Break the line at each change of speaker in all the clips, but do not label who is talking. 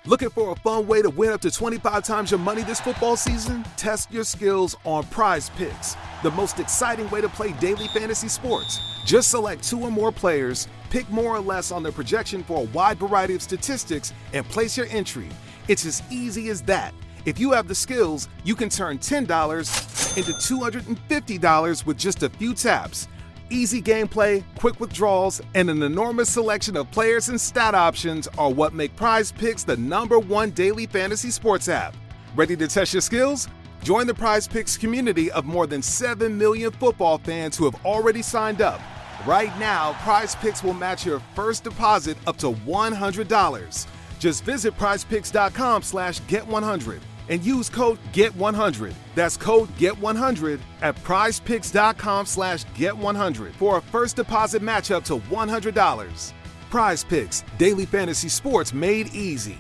Looking for a fun way to win up to 25 times your money this football season? Test your skills on Prize Picks, the most exciting way to play daily fantasy sports. Just select 2 or more players, pick more or less on their projection for a wide variety of statistics, and place your entry. It's as easy as that. If you have the skills, you can turn $10 into $250 with just a few taps. Easy gameplay, quick withdrawals, and an enormous selection of players and stat options are what make Prize Picks the #1 daily fantasy sports app. Ready to test your skills? Join the Prize Picks community of more than 7 million football fans who have already signed up. Right now, Prize Picks will match your first deposit up to $100. Just visit prizepicks.com/get100 and use code GET100. That's code GET100 at prizepicks.com/get100 for a first deposit match up to $100. Prize Picks, daily fantasy sports made easy.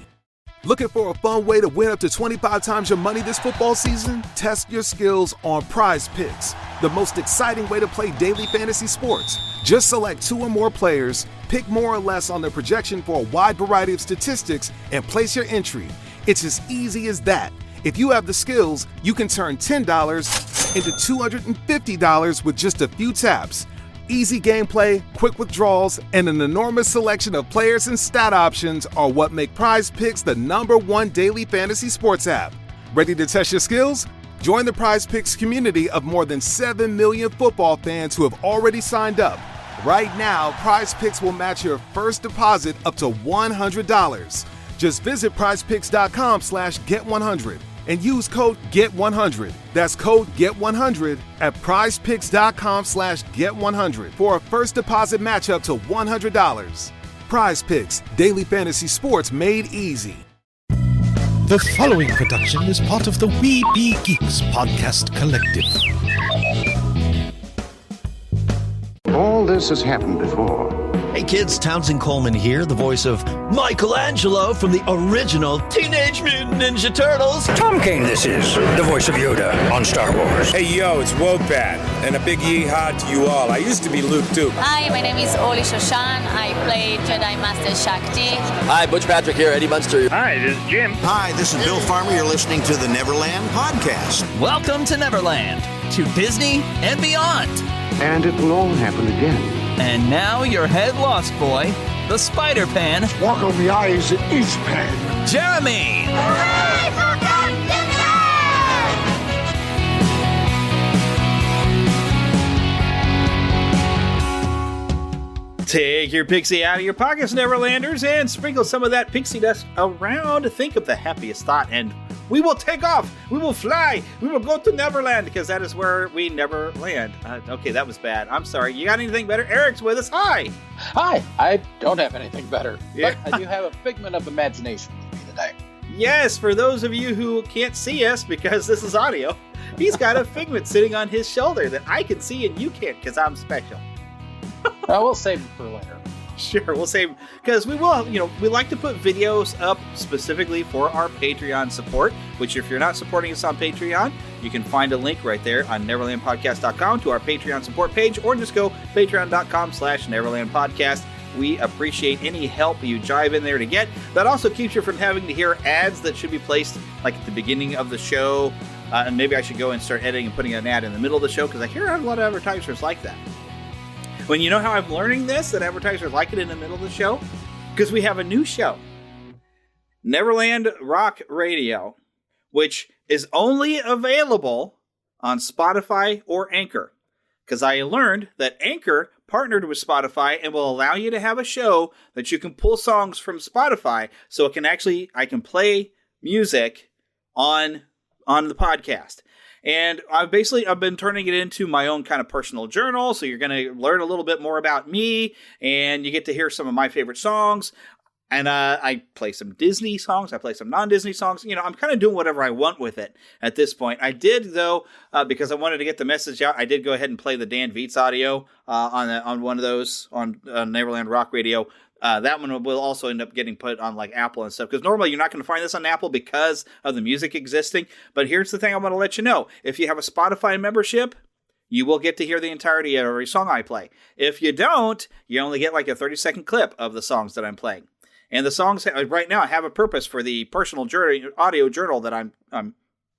Looking for a fun way to win up to 25 times your money this football season? Test your skills on Prize Picks, the most exciting way to play daily fantasy sports. Just select 2 or more players, pick more or less on their projection for a wide variety of statistics, and place your entry. It's as easy as that. If you have the skills, you can turn $10 into $250 with just a few taps. Easy gameplay, quick withdrawals, and an enormous selection of players and stat options are what make Prize Picks the #1 daily fantasy sports app. Ready to test your skills? Join the Prize Picks community of more than 7 million football fans who have already signed up. Right now, Prize Picks will match your first deposit up to $100. Just visit prizepicks.com/get100 and use code GET100. That's code GET100 at prizepicks.com/get100 for a first deposit match up to $100. Prize Picks, daily fantasy sports made easy.
The following production is part of the We Be Geeks podcast collective.
All this has happened before.
Hey kids, Townsend Coleman here, the voice of Michelangelo from the original Teenage Mutant Ninja Turtles.
Tom Kane this is, the voice of Yoda on Star Wars.
Hey yo, it's Wopat, and a big yeehaw to you all. I used to be Luke too.
Hi, my name is Oli Shoshan. I play Jedi Master Shakti.
Hi, Butch Patrick here, Eddie Munster.
Hi, this is Jim.
Hi, this is Bill Farmer. You're listening to the Neverland podcast.
Welcome to Neverland, to Disney and beyond.
And it will all happen again.
And now your head lost boy, the Spider-Pan.
Walk on the eyes of each pan.
Jeremy.
Hooray for
Godzilla! Take your pixie out of your pockets, Neverlanders, and sprinkle some of that pixie dust around. Think of the happiest thought, and we will take off. We will fly. We will go to Neverland, because that is where we never land. Okay, that was bad. I'm sorry. You got anything better? Eric's with us. Hi.
Hi. I don't have anything better.
Yeah.
But I do have a figment of imagination with me today.
Yes, for those of you who can't see us, because this is audio, he's got a figment sitting on his shoulder that I can see and you can't, because I'm special.
We'll save it for later.
Sure, we'll save, because we will, we like to put videos up specifically for our Patreon support, which if you're not supporting us on Patreon, you can find a link right there on neverlandpodcast.com to our Patreon support page, or just go patreon.com/neverlandpodcast. We appreciate any help you jive in there to get. That also keeps you from having to hear ads that should be placed like at the beginning of the show, and maybe I should go and start editing and putting an ad in the middle of the show, because I hear a lot of advertisers like that. When you know how I'm learning this, that advertisers like it in the middle of the show? Because we have a new show, Neverland Rock Radio, which is only available on Spotify or Anchor. Because I learned that Anchor partnered with Spotify and will allow you to have a show that you can pull songs from Spotify, so it can I can play music on the podcast. And I've been turning it into my own kind of personal journal. So you're going to learn a little bit more about me, and you get to hear some of my favorite songs. And I play some Disney songs. I play some non-Disney songs. I'm kind of doing whatever I want with it at this point. I did, though, because I wanted to get the message out, I did go ahead and play the Dan Vietz audio on one of those on Neverland Rock Radio. That one will also end up getting put on like Apple and stuff, because normally you're not going to find this on Apple because of the music existing. But here's the thing I want to let you know. If you have a Spotify membership, you will get to hear the entirety of every song I play. If you don't, you only get like a 30-second clip of the songs that I'm playing. And the songs right now have a purpose for the personal audio journal that I'm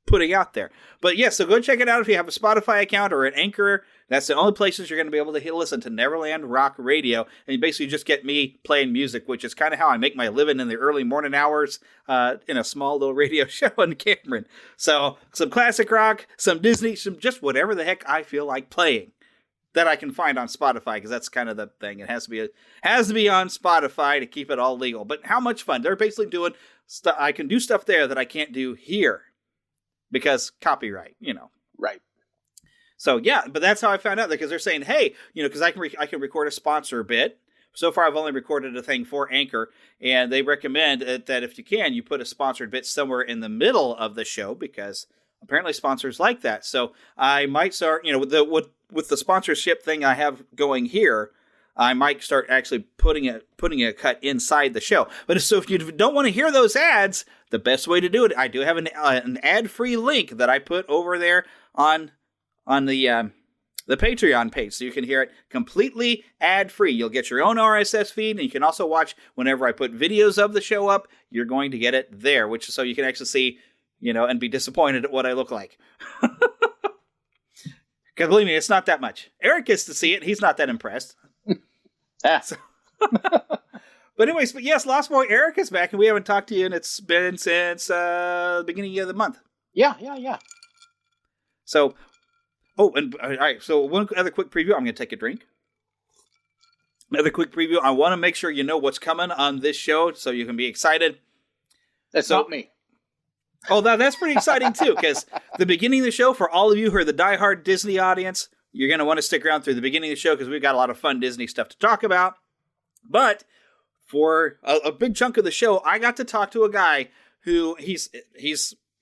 putting out there. But yeah, so go check it out if you have a Spotify account or an Anchor. That's the only places you're going to be able to listen to Neverland Rock Radio. And you basically just get me playing music, which is kind of how I make my living in the early morning hours in a small little radio show in Cameron. So some classic rock, some Disney, some just whatever the heck I feel like playing that I can find on Spotify, because that's kind of the thing. It has to be on Spotify to keep it all legal. But how much fun. They're basically doing stuff. I can do stuff there that I can't do here because copyright,
Right.
So yeah, but that's how I found out, because they're saying, hey, because I can record a sponsor bit. So far, I've only recorded a thing for Anchor, and they recommend that if you can, you put a sponsored bit somewhere in the middle of the show, because apparently sponsors like that. So I might start, with the sponsorship thing I have going here, I might start actually putting a cut inside the show. But if you don't want to hear those ads, the best way to do it, I do have an ad-free link that I put over there on the Patreon page, so you can hear it completely ad-free. You'll get your own RSS feed, and you can also watch whenever I put videos of the show up. You're going to get it there, which is so you can actually see, and be disappointed at what I look like. Because believe me, it's not that much. Eric gets to see it. He's not that impressed. So. But anyways, yes, Lost Boy Eric is back, and we haven't talked to you, and it's been since the beginning of the month.
Yeah.
So, all right. So one other quick preview. I'm going to take a drink. Another quick preview. I want to make sure you know what's coming on this show, so you can be excited.
That's not me.
Oh, that's pretty exciting, too, because the beginning of the show, for all of you who are the diehard Disney audience, you're going to want to stick around through the beginning of the show, because we've got a lot of fun Disney stuff to talk about. But for a big chunk of the show, I got to talk to a guy who he's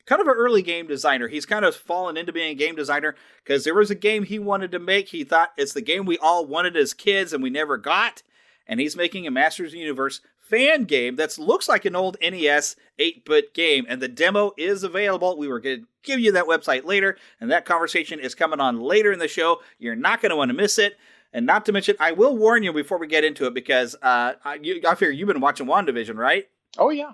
kind of an early game designer. He's kind of fallen into being a game designer because there was a game he wanted to make. He thought it's the game we all wanted as kids and we never got. And he's making a Masters of the Universe fan game that looks like an old NES 8-bit game. And the demo is available. We were going to give you that website later. And that conversation is coming on later in the show. You're not going to want to miss it. And not to mention, I will warn you before we get into it, because I figure you've been watching WandaVision, right?
Oh, yeah.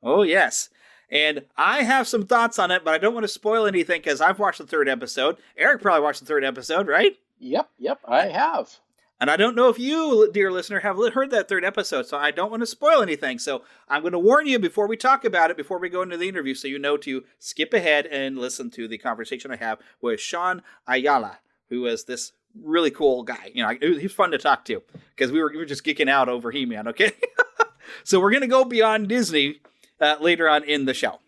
Oh, yes. And I have some thoughts on it, but I don't want to spoil anything because I've watched the 3rd episode. Eric probably watched the 3rd episode, right?
Yep, I have.
And I don't know if you, dear listener, have heard that 3rd episode, so I don't want to spoil anything. So I'm going to warn you before we talk about it, before we go into the interview, so you know to skip ahead and listen to the conversation I have with Sean Ayala, who is this really cool guy. He's fun to talk to because we were just geeking out over He-Man, okay? So we're going to go beyond Disney later on in the show.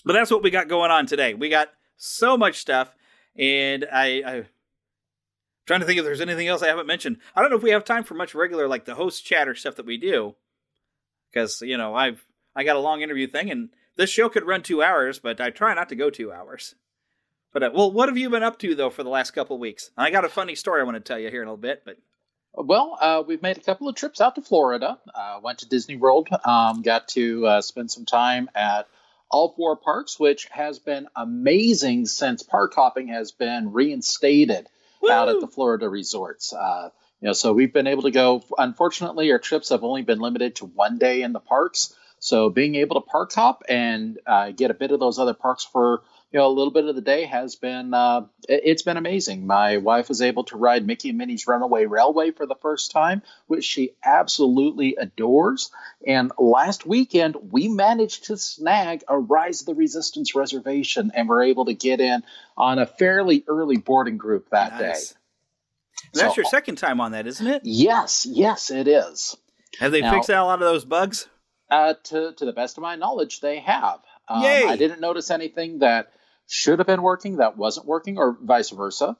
But that's what we got going on today. We got so much stuff, and I'm trying to think if there's anything else I haven't mentioned. I don't know if we have time for much regular, like the host chatter stuff that we do, because, I got a long interview thing, and this show could run 2 hours, but I try not to go 2 hours. But, what have you been up to, though, for the last couple of weeks? I got a funny story I want to tell you here in a little bit, but...
Well, we've made a couple of trips out to Florida. Went to Disney World. Got to spend some time at all 4 parks, which has been amazing since park hopping has been reinstated out at the Florida resorts. So we've been able to go. Unfortunately, our trips have only been limited to 1 day in the parks. So being able to park hop and get a bit of those other parks for a little bit of the day has been, it's been amazing. My wife was able to ride Mickey and Minnie's Runaway Railway for the first time, which she absolutely adores. And last weekend, we managed to snag a Rise of the Resistance reservation and were able to get in on a fairly early boarding group that day.
That's your second time on that, isn't it?
Yes, it is.
Have they fixed out a lot of those bugs?
To the best of my knowledge, they have.
Yay!
I didn't notice anything that should have been working that wasn't working, or vice versa.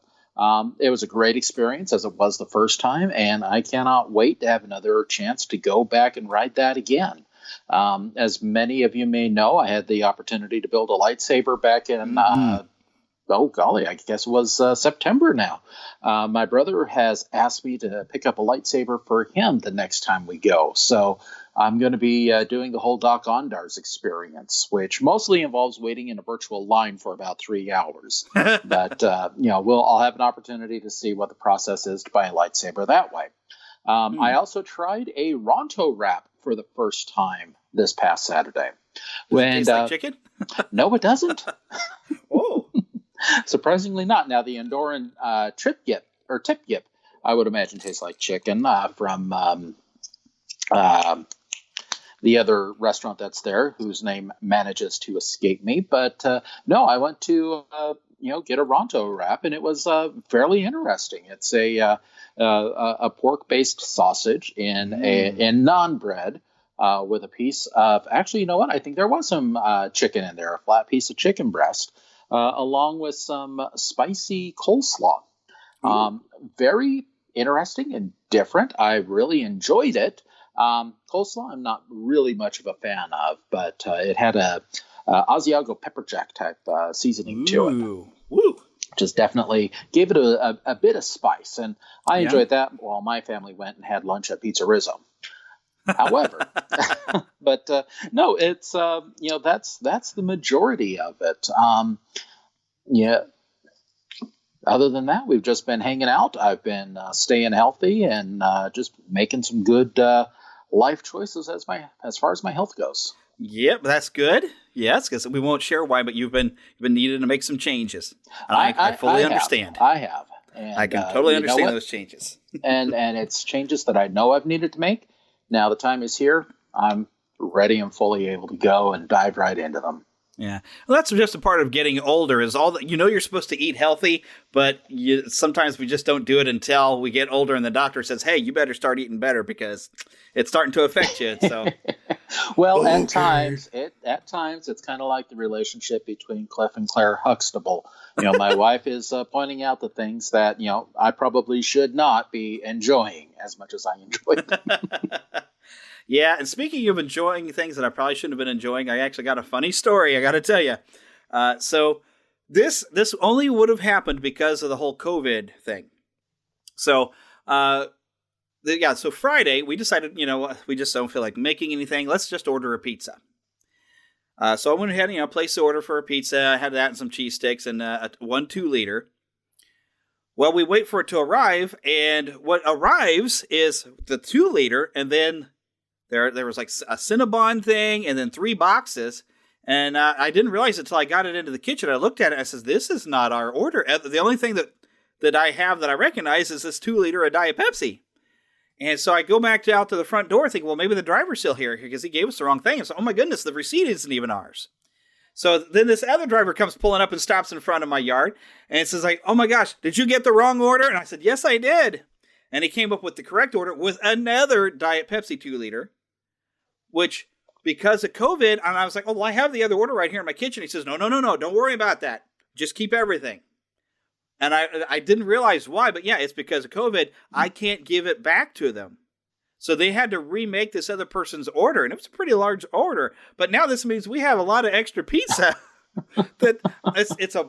It was a great experience, as it was the first time, and I cannot wait to have another chance to go back and ride that again. As many of you may know, I had the opportunity to build a lightsaber back in, I guess it was September now. My brother has asked me to pick up a lightsaber for him the next time we go. So I'm going to be doing the whole Doc Ondar's experience, which mostly involves waiting in a virtual line for about 3 hours. But, I'll have an opportunity to see what the process is to buy a lightsaber that way. I also tried a Ronto wrap for the first time this past Saturday.
Does it taste like chicken?
No, it doesn't.
Oh.
Surprisingly not. Now, the Andorran tip yip, I would imagine tastes like chicken from the other restaurant that's there, whose name manages to escape me. But no, I went to get a Ronto wrap, and it was fairly interesting. It's a pork-based sausage in naan bread with a piece of. Actually, you know what? I think there was some chicken in there, a flat piece of chicken breast, along with some spicy coleslaw. Very interesting and different. I really enjoyed it. Coleslaw, I'm not really much of a fan of, but it had a Asiago pepper jack type seasoning to it.
Woo.
Just definitely gave it a bit of spice, and I enjoyed that while my family went and had lunch at Pizza Rizzo. However, but no, it's that's the majority of it. Other than that, we've just been hanging out. I've been staying healthy and just making some good life choices as far as my health goes.
Yep, that's good. Yes, because we won't share why, but you've been needing to make some changes. I fully understand.
I have. And,
I can totally understand those changes.
and it's changes that I know I've needed to make. Now the time is here. I'm ready and fully able to go and dive right into them.
Yeah, well, that's just a part of getting older. Is all that you're supposed to eat healthy, but sometimes we just don't do it until we get older, and the doctor says, "Hey, you better start eating better because it's starting to affect you." So,
well, at times it's kind of like the relationship between Cliff and Claire Huxtable. My wife is pointing out the things that I probably should not be enjoying as much as I enjoy them.
Yeah, and speaking of enjoying things that I probably shouldn't have been enjoying, I actually got a funny story I got to tell you. So this only would have happened because of the whole COVID thing. So, so Friday we decided, we just don't feel like making anything. Let's just order a pizza. So I went ahead, placed the order for a pizza. I had that and some cheese sticks and 1 2-liter. Well, we wait for it to arrive, and what arrives is the 2-liter, and then there was like a Cinnabon thing and then 3 boxes. And I didn't realize it until I got it into the kitchen. I looked at it and I said, this is not our order. The only thing that I have that I recognize is this 2-liter of Diet Pepsi. And so I go back out to the front door thinking, well, maybe the driver's still here because he gave us the wrong thing. And so, oh my goodness, the receipt isn't even ours. So then this other driver comes pulling up and stops in front of my yard. And it says like, oh my gosh, did you get the wrong order? And I said, yes, I did. And he came up with the correct order with another Diet Pepsi 2-liter. Which, because of COVID, and I was like, oh, well, I have the other order right here in my kitchen. He says, no, don't worry about that. Just keep everything. And I didn't realize why, but yeah, it's because of COVID. I can't give it back to them. So they had to remake this other person's order, and it was a pretty large order. But now this means we have a lot of extra pizza. It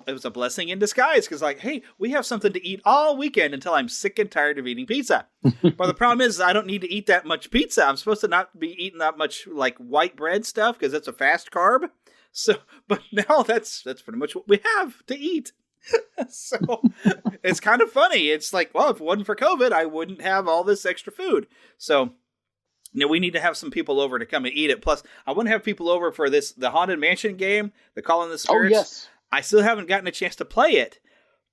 was a blessing in disguise because, like, hey, we have something to eat all weekend until I'm sick and tired of eating pizza. But the problem is I don't need to eat that much pizza. I'm supposed to not be eating that much like white bread stuff because it's a fast carb. So, but now that's pretty much what we have to eat. So it's kind of funny. It's like, well, if it wasn't for COVID, I wouldn't have all this extra food. So. We need to have some people over to come and eat it. Plus, I want to have people over for the Haunted Mansion game, the Calling the Spirits.
Oh, yes.
I still haven't gotten a chance to play it,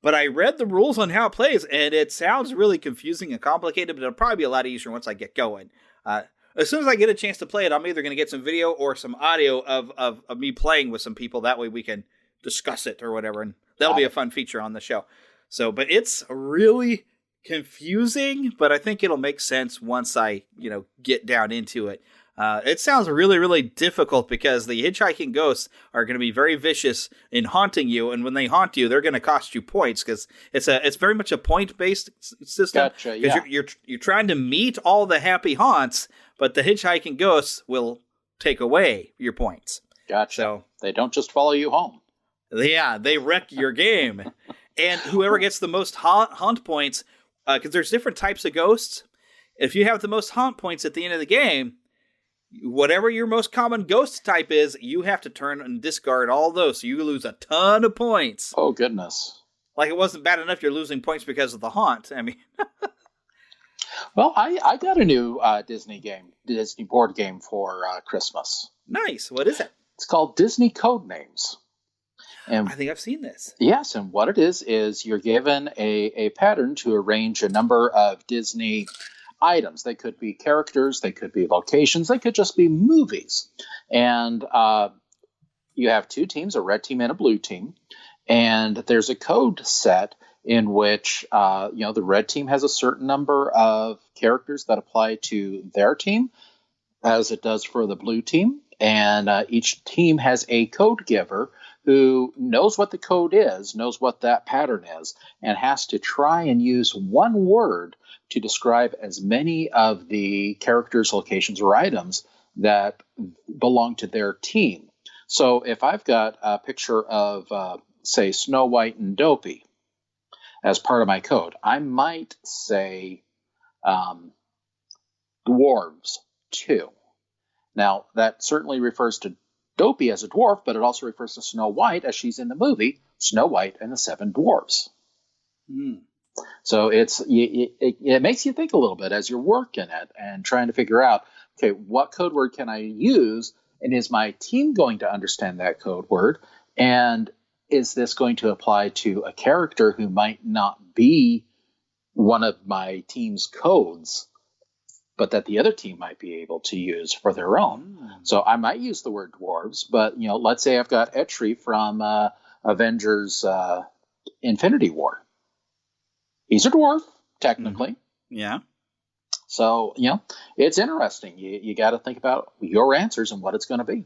but I read the rules on how it plays, and it sounds really confusing and complicated, but it'll probably be a lot easier once I get going. As soon as I get a chance to play it, I'm either going to get some video or some audio of me playing with some people. That way we can discuss it or whatever, and that'll be a fun feature on the show. So, but it's really confusing, but I think it'll make sense once I, get down into it. It sounds really, really difficult because the hitchhiking ghosts are going to be very vicious in haunting you, and when they haunt you, they're going to cost you points because it's very much a point-based system.
Gotcha, yeah.
You're trying to meet all the happy haunts, but the hitchhiking ghosts will take away your points.
Gotcha.
So
they don't just follow you home.
Yeah, they wreck your game. And whoever gets the most haunt points, because there's different types of ghosts. If you have the most haunt points at the end of the game, whatever your most common ghost type is, you have to turn and discard all those. So you lose a ton of points.
Oh, goodness.
Like it wasn't bad enough you're losing points because of the haunt. I mean,
Well, I got a new Disney board game for Christmas.
Nice. What is it?
It's called Disney Codenames. And
I think I've seen this.
Yes, and what it is you're given a pattern to arrange a number of Disney items. They could be characters, they could be locations, they could just be movies. And you have two teams, a red team and a blue team, and there's a code set in which the red team has a certain number of characters that apply to their team, as it does for the blue team. And each team has a code giver who knows what the code is, knows what that pattern is, and has to try and use one word to describe as many of the characters, locations, or items that belong to their team. So if I've got a picture of, say, Snow White and Dopey as part of my code, I might say dwarves too. Now, that certainly refers to Dopey as a dwarf, but it also refers to Snow White as she's in the movie Snow White and the Seven Dwarfs. So it makes you think a little bit as you're working it and trying to figure out, okay, what code word can I use? And is my team going to understand that code word? And is this going to apply to a character who might not be one of my team's codes, but that the other team might be able to use for their own? So I might use the word dwarves, but let's say I've got Etri from Avengers Infinity War. He's a dwarf, technically.
Yeah.
So, it's interesting. You got to think about your answers and what it's going to be.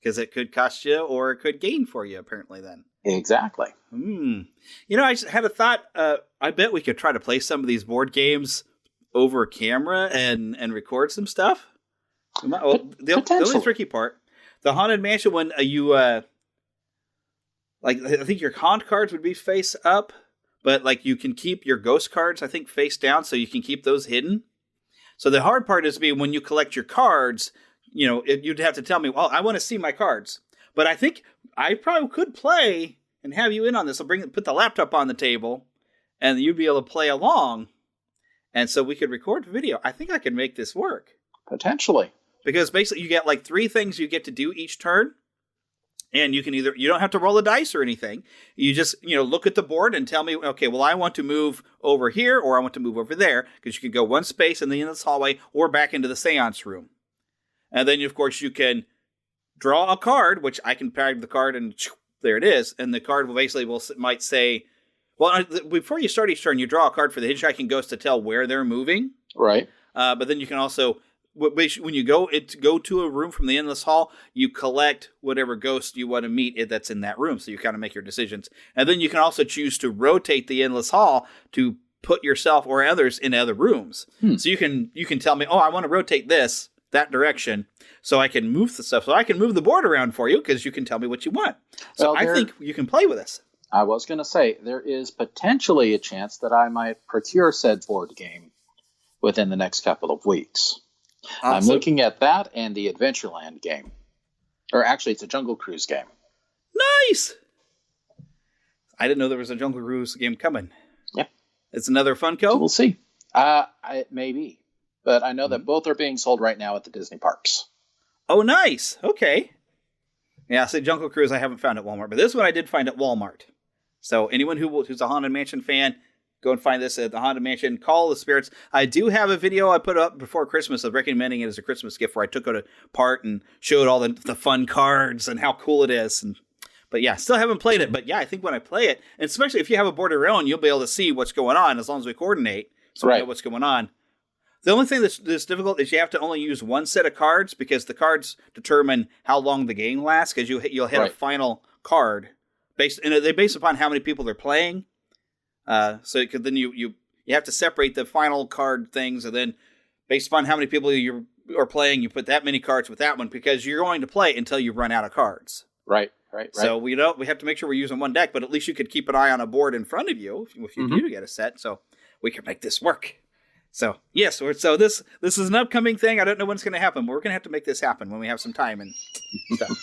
Because it could cost you or it could gain for you, apparently, then.
Exactly.
I just had a thought. I bet we could try to play some of these board games over camera and record some stuff. The only tricky part, the Haunted Mansion one, I think your haunt cards would be face up, but you can keep your ghost cards, I think, face down, so you can keep those hidden. So the hard part is when you collect your cards, you'd have to tell me, well, I want to see my cards. But I think I probably could play and have you in on this. I'll put the laptop on the table, and you'd be able to play along. And so we could record video. I think I could make this work.
Potentially.
Because basically you get 3 things you get to do each turn. And you don't have to roll a dice or anything. You just, look at the board and tell me, okay, well, I want to move over here or I want to move over there. Because you can go one space in the end of this hallway or back into the seance room. And then, of course, you can draw a card, which I can tag the card and there it is. And the card might say, well, before you start each turn, you draw a card for the hitchhiking ghost to tell where they're moving.
Right.
But then you can also, when you go to a room from the endless hall, you collect whatever ghost you want to meet that's in that room. So you kind of make your decisions. And then you can also choose to rotate the endless hall to put yourself or others in other rooms. So you can tell me, oh, I want to rotate that direction, so I can move the stuff. So I can move the board around for you because you can tell me what you want. So I think you can play with this.
I was going to say, there is potentially a chance that I might procure said board game within the next couple of weeks. I'm looking at that and the Adventureland game. Or actually, it's a Jungle Cruise game.
Nice! I didn't know there was a Jungle Cruise game coming.
Yeah.
It's another Funko?
So we'll see. It may be. But I know that both are being sold right now at the Disney parks.
Oh, nice. Okay. Yeah, so Jungle Cruise I haven't found at Walmart, but this one I did find at Walmart. So anyone who's a Haunted Mansion fan, go and find this at the Haunted Mansion. Call the Spirits. I do have a video I put up before Christmas of recommending it as a Christmas gift where I took it apart and showed all the fun cards and how cool it is. But yeah, still haven't played it. But yeah, I think when I play it, and especially if you have a board of your own, you'll be able to see what's going on as long as we coordinate. So we know what's going on. The only thing that's difficult is you have to only use one set of cards because the cards determine how long the game lasts because you'll hit a final card they're based upon how many people they're playing. So then you have to separate the final card things, and then based upon how many people you are playing, you put that many cards with that one because you're going to play until you run out of cards.
Right.
So we have to make sure we're using one deck, but at least you could keep an eye on a board in front of you if you do get a set. So we can make this work. So yes, so this is an upcoming thing. I don't know when it's going to happen, but we're going to have to make this happen when we have some time and stuff.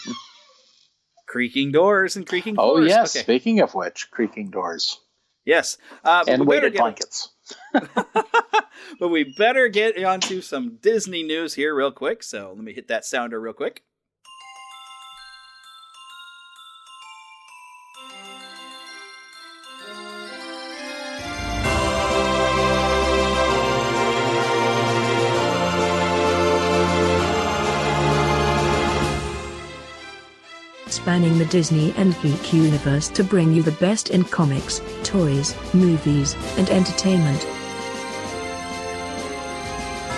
Creaking doors and creaking floors.
Oh yes, okay. Speaking of which, creaking doors.
Yes,
and weighted blankets.
But we better get onto some Disney news here real quick. So let me hit that sounder real quick.
Spanning the Disney and geek universe to bring you the best in comics, toys, movies, and entertainment.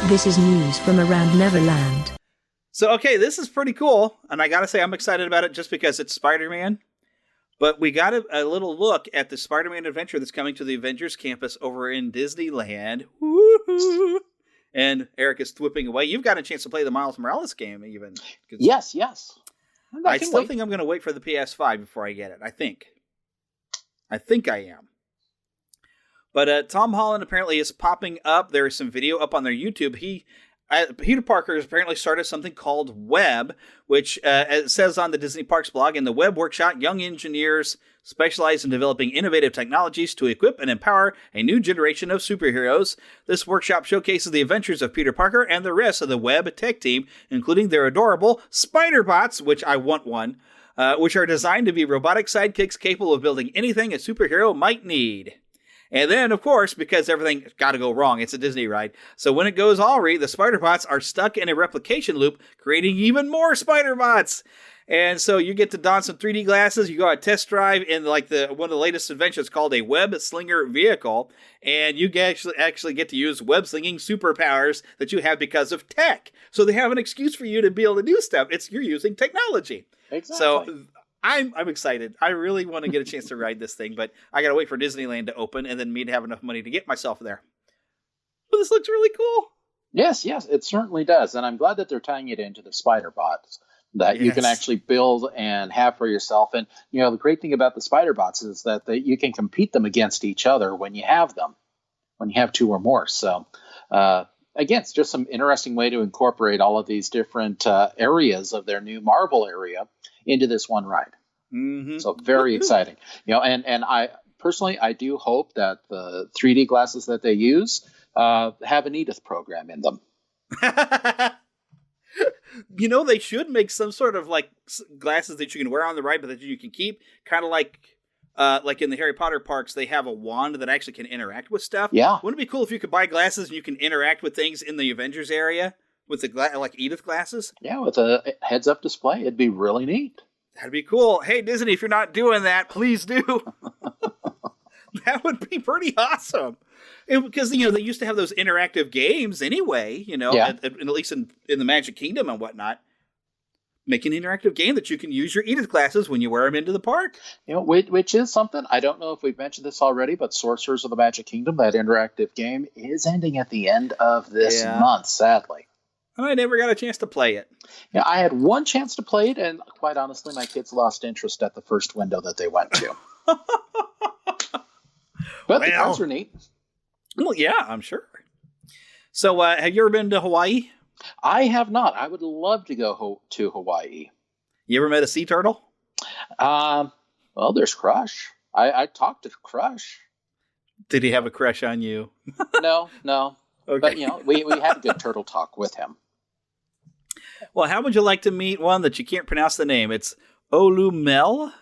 This is news from around Neverland.
So, okay, this is pretty cool, and I gotta say I'm excited about it just because it's Spider-Man. But we got a little look at the Spider-Man adventure that's coming to the Avengers campus over in Disneyland. Woo-hoo! And Eric is whipping away. You've got a chance to play the Miles Morales game, even.
Yes.
I still think I'm going to wait for the PS5 before I get it. I think I am. But Tom Holland apparently is popping up. There is some video up on their YouTube. Peter Parker has apparently started something called Web, which it says on the Disney Parks blog, in the Web Workshop, young engineers specialize in developing innovative technologies to equip and empower a new generation of superheroes. This workshop showcases the adventures of Peter Parker and the rest of the Web tech team, including their adorable spider bots, which I want one, which are designed to be robotic sidekicks capable of building anything a superhero might need. And then, of course, because everything's got to go wrong, it's a Disney ride. So when it goes awry, the spider bots are stuck in a replication loop, creating even more spider bots. And so you get to don some 3D glasses, you go on a test drive in one of the latest inventions called a web slinger vehicle, and you actually get to use web slinging superpowers that you have because of tech. So they have an excuse for you to be able to do stuff. You're using technology.
Exactly.
So I'm excited. I really want to get a chance to ride this thing, but I got to wait for Disneyland to open and then me to have enough money to get myself there. But this looks really cool.
Yes, it certainly does. And I'm glad that they're tying it into the spider bots that you can actually build and have for yourself. And, the great thing about the spider bots is that you can compete them against each other when you have them, when you have two or more. So, again, it's just some interesting way to incorporate all of these different areas of their new Marvel area into this one ride.
Mm-hmm.
So very exciting. And I personally, I do hope that the 3D glasses that they use have an Edith program in them.
They should make some sort of glasses that you can wear on the ride, but that you can keep, kind of like in the Harry Potter parks, they have a wand that actually can interact with stuff.
Yeah.
Wouldn't it be cool if you could buy glasses and you can interact with things in the Avengers area with the like Edith glasses?
Yeah, with a heads-up display, it'd be really neat.
That'd be cool. Hey, Disney, if you're not doing that, please do. That would be pretty awesome. Because, they used to have those interactive games anyway, at least in the Magic Kingdom and whatnot. Make an interactive game that you can use your Edith glasses when you wear them into the park.
Which is something, I don't know if we've mentioned this already, but Sorcerers of the Magic Kingdom, that interactive game, is ending at the end of this month, sadly.
I never got a chance to play it.
Yeah, I had one chance to play it, and quite honestly, my kids lost interest at the first window that they went to. But the cards are neat.
Well, yeah, I'm sure. So, have you ever been to Hawaii?
I have not. I would love to go to Hawaii.
You ever met a sea turtle?
Well, there's Crush. I talked to Crush.
Did he have a crush on you?
No.
Okay.
But, we had a good turtle talk with him.
Well, how would you like to meet one that you can't pronounce the name? It's Olumel.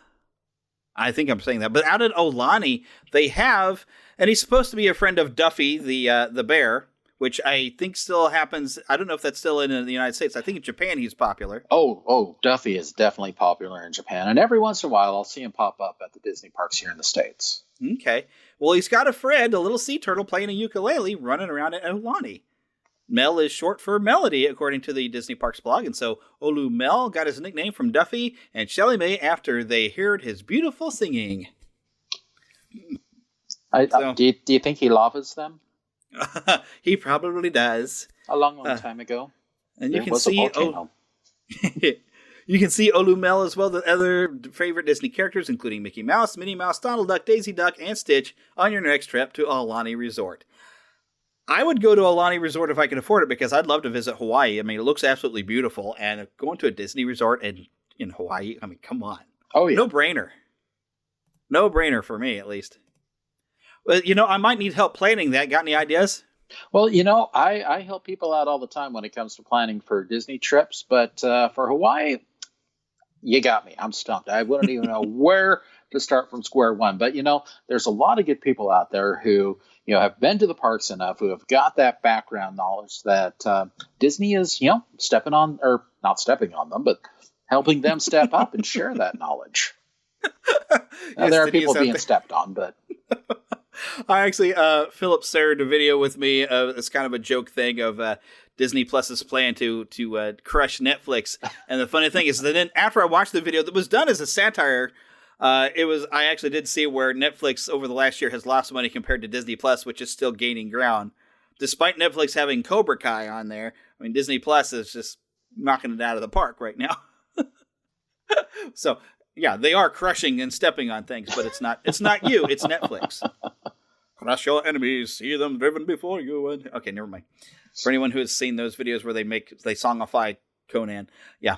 I think I'm saying that. But out at Aulani, they have, and he's supposed to be a friend of Duffy, the bear, which I think still happens. I don't know if that's still in the United States. I think in Japan he's popular.
Oh, Duffy is definitely popular in Japan. And every once in a while, I'll see him pop up at the Disney parks here in the States.
Okay. Well, he's got a friend, a little sea turtle playing a ukulele, running around at Aulani. Mel is short for Melody, according to the Disney Parks blog, and so Olu Mel got his nickname from Duffy and Shelley Mae after they heard his beautiful singing.
Do you think he loves them?
He probably does.
A long time ago.
And you can see you can see Olu Mel as well as other favorite Disney characters, including Mickey Mouse, Minnie Mouse, Donald Duck, Daisy Duck, and Stitch on your next trip to Aulani Resort. I would go to Aulani Resort if I could afford it because I'd love to visit Hawaii. I mean, it looks absolutely beautiful. And going to a Disney resort in Hawaii, I mean, come on.
Oh, yeah.
No brainer. No brainer for me, at least. Well, I might need help planning that. Got any ideas?
Well, I help people out all the time when it comes to planning for Disney trips, but for Hawaii, you got me. I'm stumped. I wouldn't even know where to start from square one. But, there's a lot of good people out there who, have been to the parks enough, who have got that background knowledge that Disney is, stepping on, or not stepping on them, but helping them step up and share that knowledge. Now, there are people being stepped on, but...
I actually, Philip shared a video with me. It's kind of a joke thing of Disney Plus's plan to crush Netflix. And the funny thing is that then after I watched the video that was done as a satire, I actually did see where Netflix over the last year has lost money compared to Disney Plus, which is still gaining ground. Despite Netflix having Cobra Kai on there, I mean, Disney Plus is just knocking it out of the park right now. So, yeah, they are crushing and stepping on things, but it's not you, it's Netflix. Crush your enemies, see them driven before you. Okay, never mind. For anyone who has seen those videos where they songify Conan. Yeah.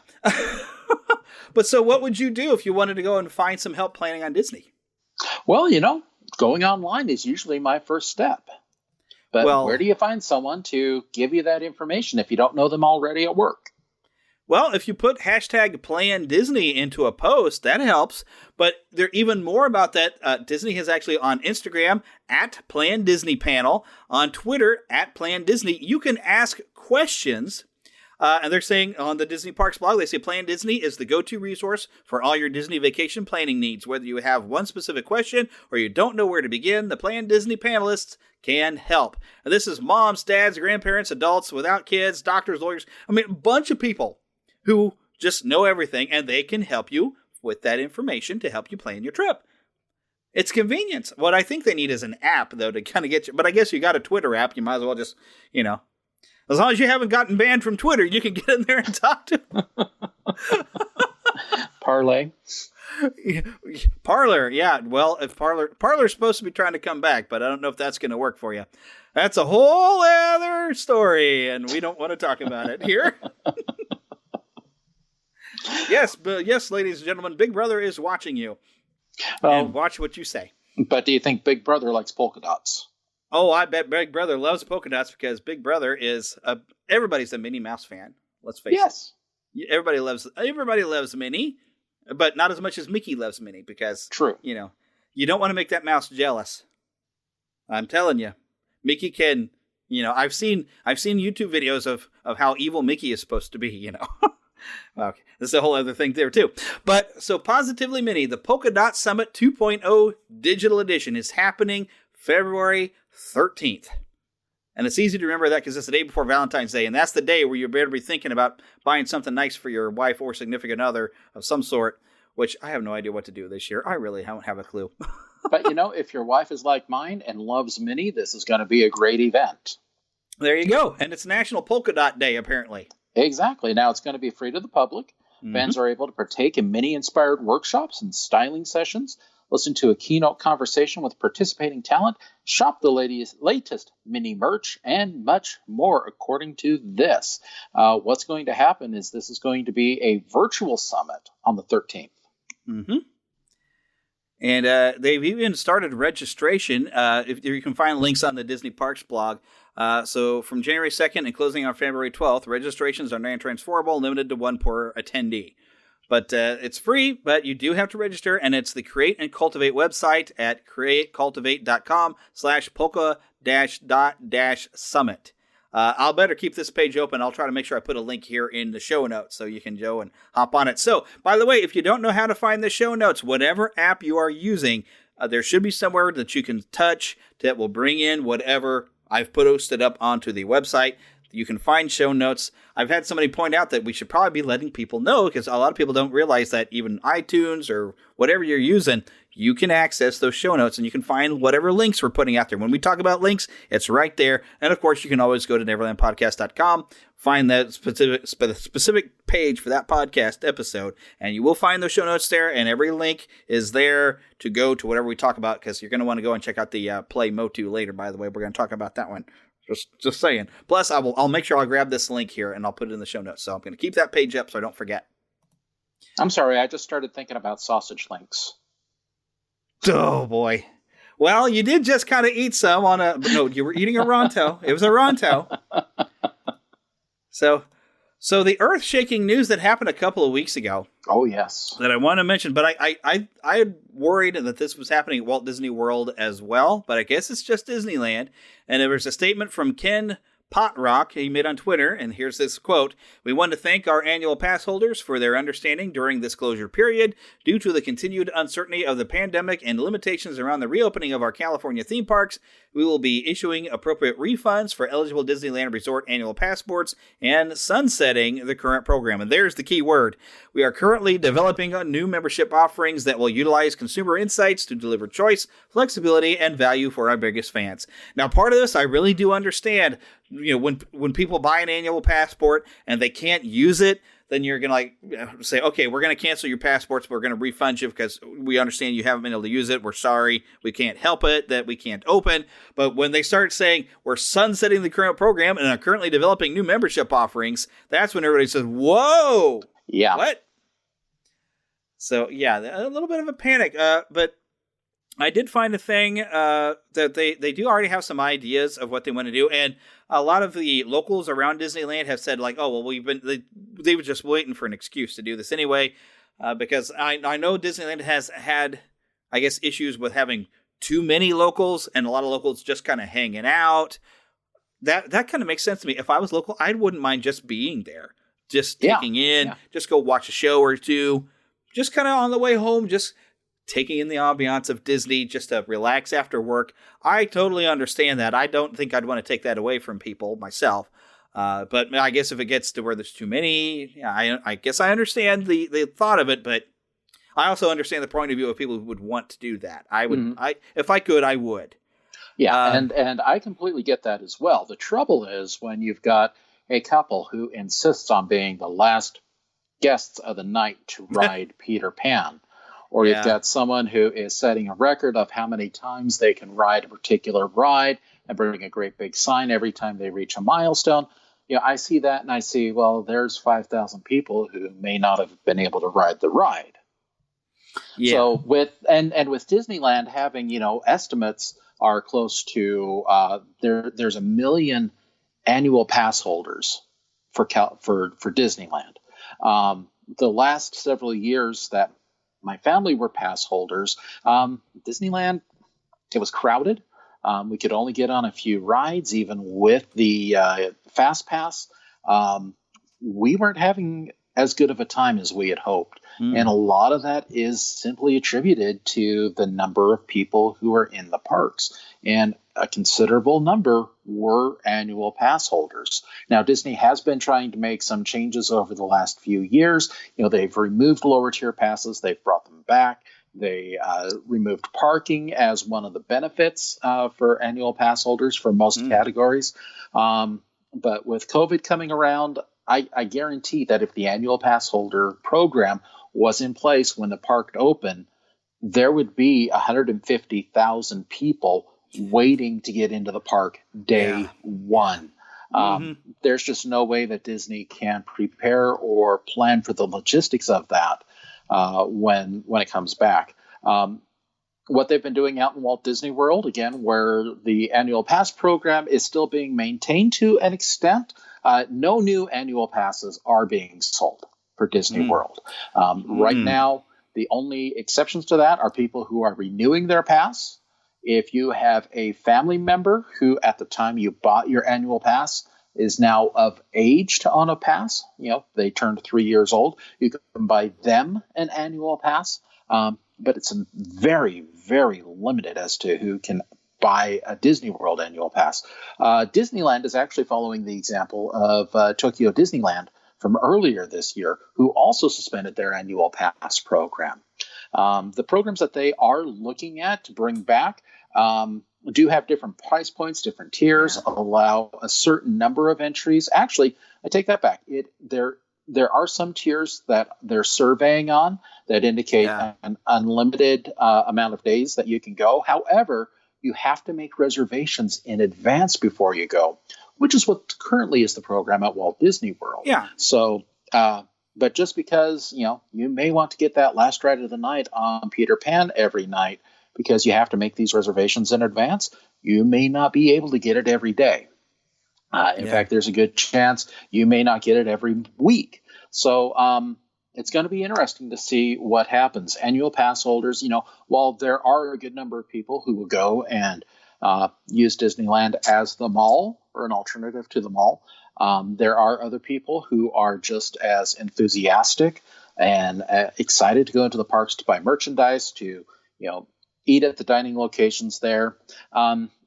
But so what would you do if you wanted to go and find some help planning on Disney?
Well, going online is usually my first step. But where do you find someone to give you that information if you don't know them already at work?
Well, if you put hashtag Plan Disney into a post, that helps. But there even more about that. Disney has actually on Instagram at Plan Disney Panel, on Twitter at Plan Disney. You can ask questions. And they're saying on the Disney Parks blog, they say Plan Disney is the go-to resource for all your Disney vacation planning needs. Whether you have one specific question or you don't know where to begin, the Plan Disney panelists can help. And this is moms, dads, grandparents, adults without kids, doctors, lawyers. I mean, a bunch of people who just know everything, and they can help you with that information to help you plan your trip. It's convenience. What I think they need is an app, though, to kind of get you. But I guess you got a Twitter app. You might as well just, as long as you haven't gotten banned from Twitter, you can get in there and talk to them.
Parlay.
Parler, yeah. Well, if Parler's supposed to be trying to come back, but I don't know if that's going to work for you. That's a whole other story, and we don't want to talk about it here. Yes, ladies and gentlemen, Big Brother is watching you. And watch what you say.
But do you think Big Brother likes polka dots?
Oh, I bet Big Brother loves polka dots because Big Brother is everybody's a Minnie Mouse fan. Let's face it. Everybody loves Minnie, but not as much as Mickey loves Minnie because you don't want to make that mouse jealous. I'm telling you, Mickey can. I've seen YouTube videos of how evil Mickey is supposed to be. Okay, this is a whole other thing there too. But so Positively Minnie, the Polka Dot Summit 2.0 Digital Edition is happening February 13th. And it's easy to remember that because it's the day before Valentine's Day. And that's the day where you better be thinking about buying something nice for your wife or significant other of some sort, which I have no idea what to do this year. I really don't have a clue.
But if your wife is like mine and loves Minnie, this is going to be a great event.
There you go. And it's National Polka Dot Day, apparently.
Exactly. Now it's going to be free to the public. Mm-hmm. Fans are able to partake in Minnie-inspired workshops and styling sessions, listen to a keynote conversation with participating talent, shop the latest Minnie merch, and much more, according to this. What's going to happen is this is going to be a virtual summit on the 13th.
Mm-hmm. And they've even started registration. If you can find links on the Disney Parks blog. So from January 2nd and closing on February 12th, registrations are non-transferable, limited to one per attendee. But it's free, but you do have to register, and it's the Create and Cultivate website at createcultivate.com/polka-dot-summit. I'll better keep this page open. I'll try to make sure I put a link here in the show notes so you can go and hop on it. So, by the way, if you don't know how to find the show notes, whatever app you are using, there should be somewhere that you can touch that will bring in whatever I've posted up onto the website. You can find show notes. I've had somebody point out that we should probably be letting people know because a lot of people don't realize that even iTunes or whatever you're using, you can access those show notes and you can find whatever links we're putting out there. When we talk about links, it's right there. And of course, you can always go to neverlandpodcast.com, find that specific page for that podcast episode, and you will find those show notes there. And every link is there to go to whatever we talk about because you're going to want to go and check out the Play Motu later, by the way. We're going to talk about that one. Just saying. Plus, I'll make sure I'll grab this link here and I'll put it in the show notes. So I'm going to keep that page up so I don't forget.
I'm sorry, I just started thinking about sausage links.
Oh, boy. Well, you did just kind of eat some on a... No, you were eating a Ronto. It was a Ronto. So the earth-shaking news that happened a couple of weeks ago.
Oh, yes. That
I want to mention, but I had worried that this was happening at Walt Disney World as well, but I guess it's just Disneyland. And there was a statement from Ken Potrock he made on Twitter, and here's this quote: "We want to thank our annual pass holders for their understanding during this closure period. Due to the continued uncertainty of the pandemic and limitations around the reopening of our California theme parks, we will be issuing appropriate refunds for eligible Disneyland Resort annual passports and sunsetting the current program." And there's the key word. "We are currently developing new membership offerings that will utilize consumer insights to deliver choice, flexibility, and value for our biggest fans." Now, part of this I really do understand. You know, when people buy an annual passport and they can't use it, then you're going to say, okay, we're going to cancel your passports, but we're going to refund you because we understand you haven't been able to use it. We're sorry. We can't help it that we can't open. But when they start saying we're sunsetting the current program and are currently developing new membership offerings, that's when everybody says, whoa.
Yeah.
What? So, yeah, a little bit of a panic. But I did find a thing that they do already have some ideas of what they want to do. And a lot of the locals around Disneyland have said, like, oh, well, they were just waiting for an excuse to do this anyway. Because I know Disneyland has had, I guess, issues with having too many locals and a lot of locals just kind of hanging out. That kind of makes sense to me. If I was local, I wouldn't mind just being there, just taking in, just go watch a show or two, just kind of on the way home, just taking in the ambiance of Disney, just to relax after work. I totally understand that. I don't think I'd want to take that away from people myself. But I guess if it gets to where there's too many, I guess I understand the thought of it, but I also understand the point of view of people who would want to do that. I would, if I could, I would.
Yeah, and I completely get that as well. The trouble is when you've got a couple who insists on being the last guests of the night to ride Peter Pan. Or you've got someone who is setting a record of how many times they can ride a particular ride and bring a great big sign every time they reach a milestone. You know, I see that and I see, well, there's 5,000 people who may not have been able to ride the ride. Yeah. So with Disneyland having, estimates are close to there's 1 million annual pass holders for Disneyland. The last several years that my family were pass holders. Disneyland, it was crowded. We could only get on a few rides, even with the Fast Pass. We weren't having as good of a time as we had hoped. And a lot of that is simply attributed to the number of people who are in the parks. And a considerable number were annual pass holders. Now, Disney has been trying to make some changes over the last few years. They've removed lower tier passes. They've brought them back. They removed parking as one of the benefits for annual pass holders for most categories. But with COVID coming around, I guarantee that if the annual pass holder program was in place when the park opened, there would be 150,000 people waiting to get into the park day one. There's just no way that Disney can prepare or plan for the logistics of that when it comes back. What they've been doing out in Walt Disney World, again, where the annual pass program is still being maintained to an extent, no new annual passes are being sold for Disney World. Right now, the only exceptions to that are people who are renewing their pass. If you have a family member who at the time you bought your annual pass is now of age to own a pass, they turned 3 years old, you can buy them an annual pass. But it's very, very limited as to who can buy a Disney World annual pass. Disneyland is actually following the example of Tokyo Disneyland from earlier this year, who also suspended their annual pass program. The programs that they are looking at to bring back do have different price points, different tiers, allow a certain number of entries. Actually, I take that back. There are some tiers that they're surveying on that indicate an unlimited amount of days that you can go. However, you have to make reservations in advance before you go, which is what currently is the program at Walt Disney World.
Yeah.
So, but just because, you may want to get that last ride of the night on Peter Pan every night because you have to make these reservations in advance, you may not be able to get it every day. In fact, there's a good chance you may not get it every week. So it's going to be interesting to see what happens. Annual pass holders, while there are a good number of people who will go and use Disneyland as the mall or an alternative to the mall, there are other people who are just as enthusiastic and excited to go into the parks to buy merchandise, to eat at the dining locations there.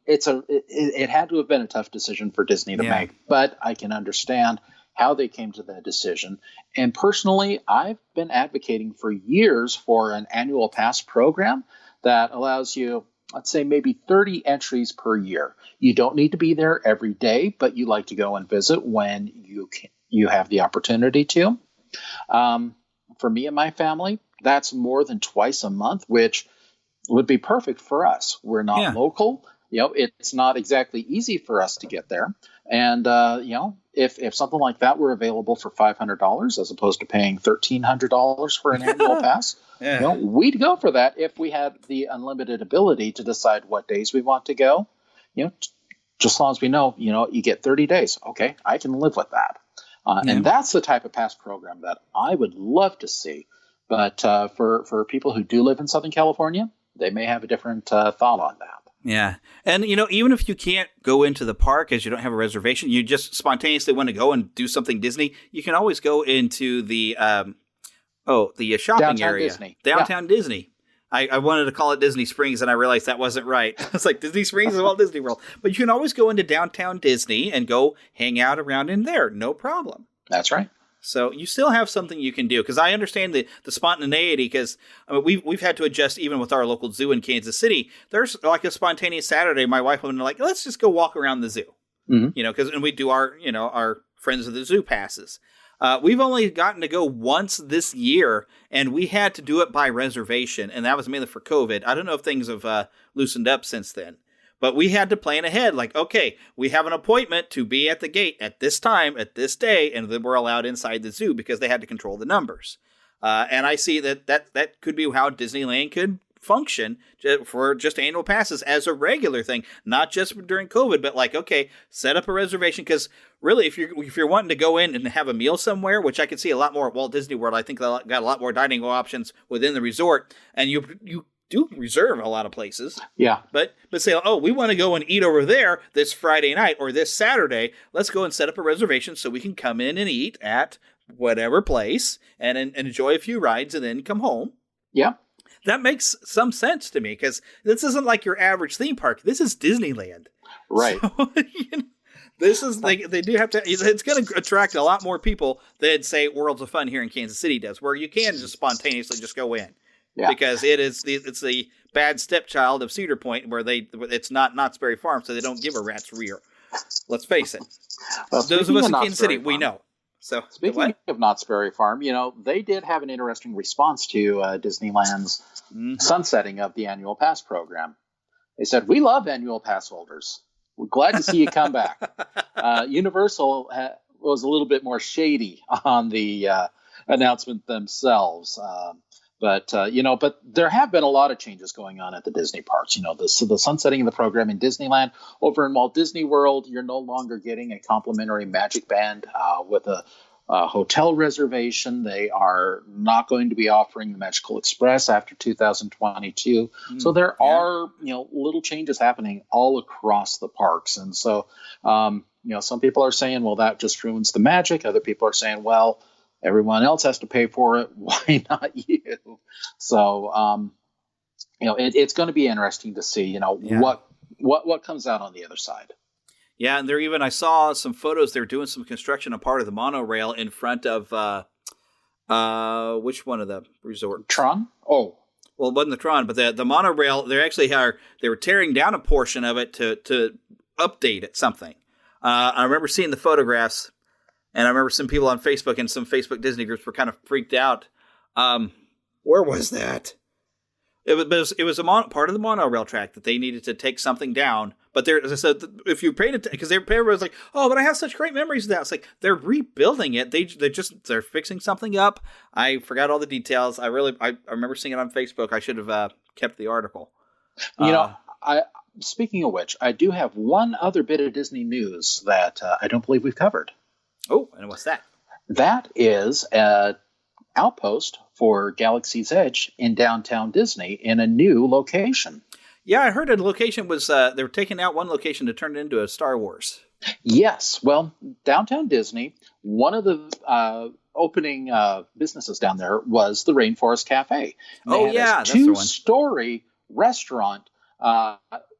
It had to have been a tough decision for Disney to make, but I can understand how they came to that decision. And personally, I've been advocating for years for an annual pass program that allows you, let's say, maybe 30 entries per year. You don't need to be there every day, but you like to go and visit when you have the opportunity to. For me and my family, that's more than twice a month, which would be perfect for us. We're not local. It's not exactly easy for us to get there. And, if something like that were available for $500 as opposed to paying $1,300 for an annual pass, we'd go for that if we had the unlimited ability to decide what days we want to go. Just as long as we know, you get 30 days. Okay, I can live with that. And that's the type of pass program that I would love to see. But for people who do live in Southern California, they may have a different thought on that.
Yeah. And, even if you can't go into the park as you don't have a reservation, you just spontaneously want to go and do something Disney, you can always go into the shopping
Downtown
area.
Disney.
Downtown Disney. I wanted to call it Disney Springs, and I realized that wasn't right. It's like Disney Springs is Walt Disney World. But you can always go into Downtown Disney and go hang out around in there. No problem.
That's right.
So you still have something you can do, because I understand the spontaneity, because we've had to adjust even with our local zoo in Kansas City. There's like a spontaneous Saturday. My wife would be like, let's just go walk around the zoo, because we do our Friends of the Zoo passes. We've only gotten to go once this year, and we had to do it by reservation, and that was mainly for COVID. I don't know if things have loosened up since then. But we had to plan ahead, like, okay, we have an appointment to be at the gate at this time, at this day, and then we're allowed inside the zoo because they had to control the numbers. And I see that could be how Disneyland could function for just annual passes as a regular thing, not just during COVID, but like, okay, set up a reservation, because really, if you're wanting to go in and have a meal somewhere, which I could see a lot more at Walt Disney World, I think they got a lot more dining options within the resort, and you do reserve a lot of places.
Yeah.
But say, we want to go and eat over there this Friday night or this Saturday. Let's go and set up a reservation so we can come in and eat at whatever place and enjoy a few rides and then come home.
Yeah.
That makes some sense to me, because this isn't like your average theme park. This is Disneyland.
Right.
So, this is, they do have to, it's going to attract a lot more people than, say, Worlds of Fun here in Kansas City does, where you can just spontaneously just go in. Yeah. Because it's the bad stepchild of Cedar Point, where it's not Knott's Berry Farm, so they don't give a rat's rear. Let's face it. Well, those of us in Kansas City, we know. So
speaking of Knott's Berry Farm, they did have an interesting response to Disneyland's sunsetting of the annual pass program. They said, "We love annual pass holders. We're glad to see you come back." Universal was a little bit more shady on the announcement themselves. But there have been a lot of changes going on at the Disney parks. The sunsetting of the program in Disneyland. Over in Walt Disney World, you're no longer getting a complimentary Magic Band with a hotel reservation. They are not going to be offering the Magical Express after 2022. So there are, little changes happening all across the parks. And so, some people are saying, well, that just ruins the magic. Other people are saying, well, everyone else has to pay for it. Why not you? So, it's going to be interesting to see, what comes out on the other side.
Yeah, and I saw some photos. They're doing some construction on part of the monorail in front of, which one of the resorts?
Tron? Oh.
Well, it wasn't the Tron, but the monorail, they were tearing down a portion of it to update it something. I remember seeing the photographs. And I remember some people on Facebook and some Facebook Disney groups were kind of freaked out. Where was that? It was part of the monorail track that they needed to take something down. But as I said, if you paid it, because everybody was like, "Oh, but I have such great memories of that." It's like they're rebuilding it. They're fixing something up. I forgot all the details. I remember seeing it on Facebook. I should have kept the article.
Speaking of which, I do have one other bit of Disney news that I don't believe we've covered.
Oh, and what's that?
That is an outpost for Galaxy's Edge in downtown Disney in a new location.
Yeah, I heard a location was, they were taking out one location to turn it into a Star Wars.
Yes. Well, downtown Disney, one of the opening businesses down there was the Rainforest Cafe.
That's
a two-story restaurant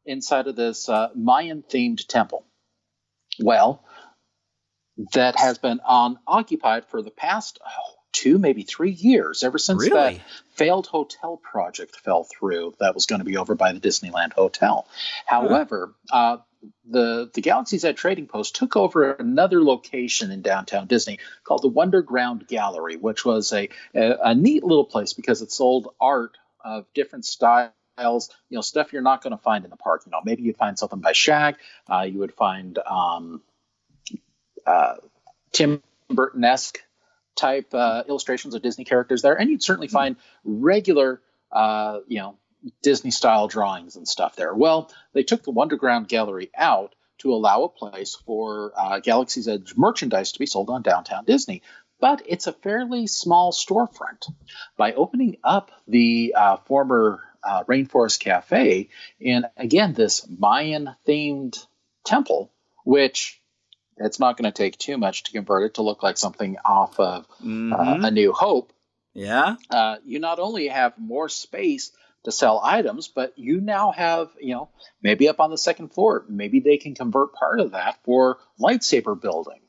inside of this Mayan-themed temple. Well, that has been occupied for the past 2, maybe 3 years, ever since that failed hotel project fell through that was going to be over by the Disneyland Hotel. However, the Galaxy's Edge Trading Post took over another location in downtown Disney called the Wonderground Gallery, which was a neat little place because it sold art of different styles, stuff you're not going to find in the park. Maybe you'd find something by Shag. You would find Tim Burton-esque type illustrations of Disney characters there, and you'd certainly find regular, Disney style drawings and stuff there. Well, they took the Wonderground Gallery out to allow a place for Galaxy's Edge merchandise to be sold on downtown Disney. But it's a fairly small storefront. By opening up the former Rainforest Cafe in, again, this Mayan-themed temple, which it's not going to take too much to convert it to look like something off of A New Hope.
Yeah.
You not only have more space to sell items, but you now have, maybe up on the second floor, maybe they can convert part of that for lightsaber building.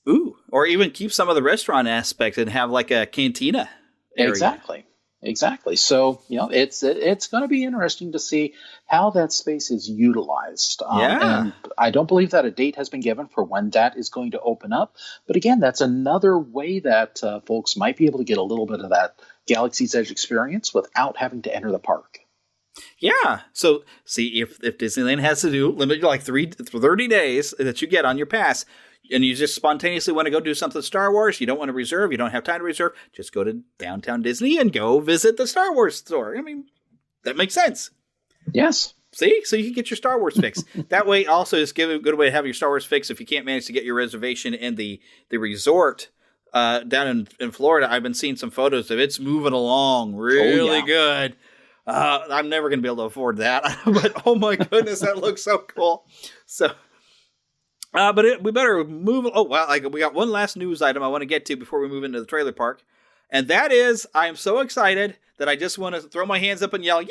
Ooh, or even keep some of the restaurant aspect and have like a cantina area.
Exactly. So, it's going to be interesting to see how that space is utilized. And I don't believe that a date has been given for when that is going to open up. But again, that's another way that folks might be able to get a little bit of that Galaxy's Edge experience without having to enter the park.
Yeah. So, see, if Disneyland has to do limit like 30 days that you get on your pass, and you just spontaneously want to go do something Star Wars, you don't want to reserve, you don't have time to reserve, just go to downtown Disney and go visit the Star Wars store. I mean, that makes sense.
Yes.
See? So you can get your Star Wars fix. That way also is a good way to have your Star Wars fix if you can't manage to get your reservation in the resort down in Florida. I've been seeing some photos of it's moving along really good. I'm never going to be able to afford that. But oh my goodness, that looks so cool. So... but we better move. Oh, well, we got one last news item I want to get to before we move into the trailer park. And that is, I am so excited that I just want to throw my hands up and yell, yay!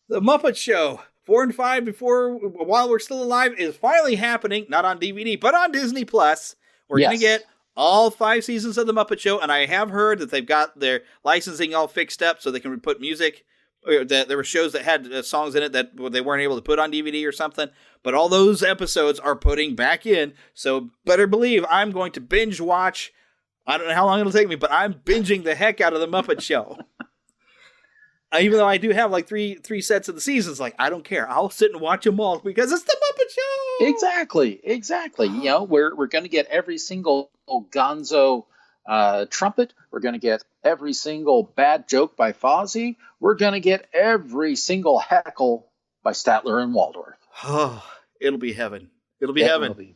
The Muppet Show 4 and 5 while we're still alive is finally happening, not on DVD, but on Disney Plus. We're going to get all 5 seasons of the Muppet Show. And I have heard that they've got their licensing all fixed up so they can put music. There were shows that had songs in it that they weren't able to put on DVD or something, but all those episodes are putting back in. So better believe I'm going to binge watch. I don't know how long it'll take me, but I'm binging the heck out of the Muppet Show. Even though I do have like three sets of the seasons, I don't care. I'll sit and watch them all because it's the Muppet Show.
Exactly. We're going to get every single Gonzo trumpet. We're going to get every single bad joke by Fozzie. We're going to get every single heckle by Statler and Waldorf.
Oh, it'll be heaven. It'll be heaven.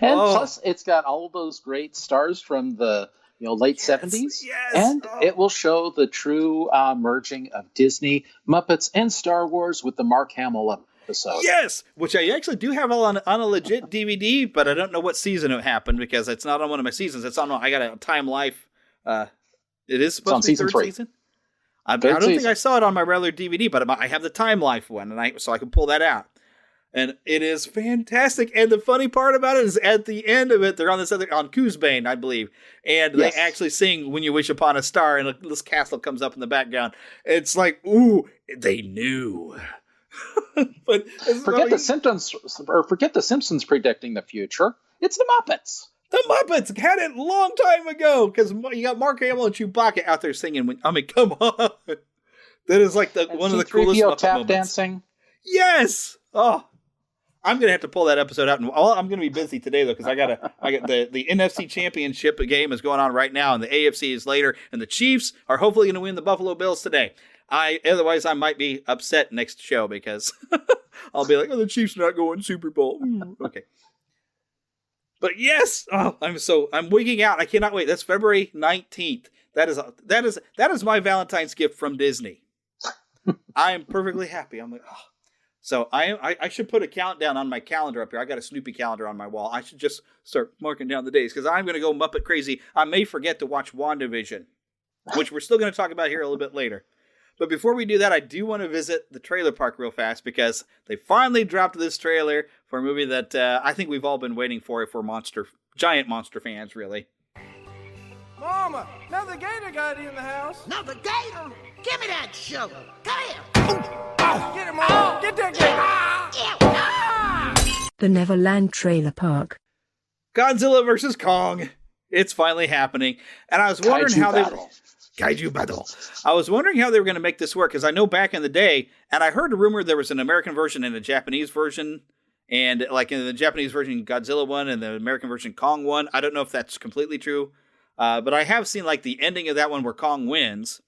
And plus, it's got all those great stars from the late 70s.
Yes.
And it will show the true merging of Disney, Muppets, and Star Wars with the Mark Hamill episode.
Yes, which I actually do have on a legit DVD, but I don't know what season it happened because it's not on one of my seasons. It's on. I got a Time Life. It is supposed to be
season
third
3.
Season. I don't think I saw it on my regular DVD, but I have the Time Life one, and so I can pull that out. And it is fantastic. And the funny part about it is at the end of it, they're on on Coosbane, I believe, and they actually sing "When You Wish Upon a Star," and this castle comes up in the background. It's like, ooh, they knew. But
forget the Simpsons predicting the future. It's the Muppets.
The Muppets had it a long time ago because you got Mark Hamill and Chewbacca out there singing. Come on. That is like one of the coolest Muppet
tap
moments.
Dancing.
Yes. Oh, I'm gonna have to pull that episode out, and I'm gonna be busy today though because I got the NFC Championship game is going on right now, and the AFC is later, and the Chiefs are hopefully gonna win the Buffalo Bills today. Otherwise, I might be upset next show because I'll be like, oh, the Chiefs not going Super Bowl. Okay. But yes, I'm wigging out. I cannot wait. That's February 19th. That is my Valentine's gift from Disney. I am perfectly happy. I'm like, oh. So I should put a countdown on my calendar up here. I got a Snoopy calendar on my wall. I should just start marking down the days because I'm going to go Muppet crazy. I may forget to watch WandaVision, which we're still going to talk about here a little bit later. But before we do that, I do want to visit the trailer park real fast because they finally dropped this trailer for a movie that I think we've all been waiting for if we're giant monster fans, really.
Mama, another gator got in the house.
Another gator? Give me that shovel. Come here.
Get him, Mama. Get that gator.
The Neverland trailer park.
Godzilla versus Kong. It's finally happening. And I was wondering Kaiju battle. I was wondering how they were going to make this work because I know back in the day, and I heard a rumor there was an American version and a Japanese version. And like in the Japanese version, Godzilla won, and the American version, Kong won. I don't know if that's completely true. But I have seen like the ending of that one where Kong wins.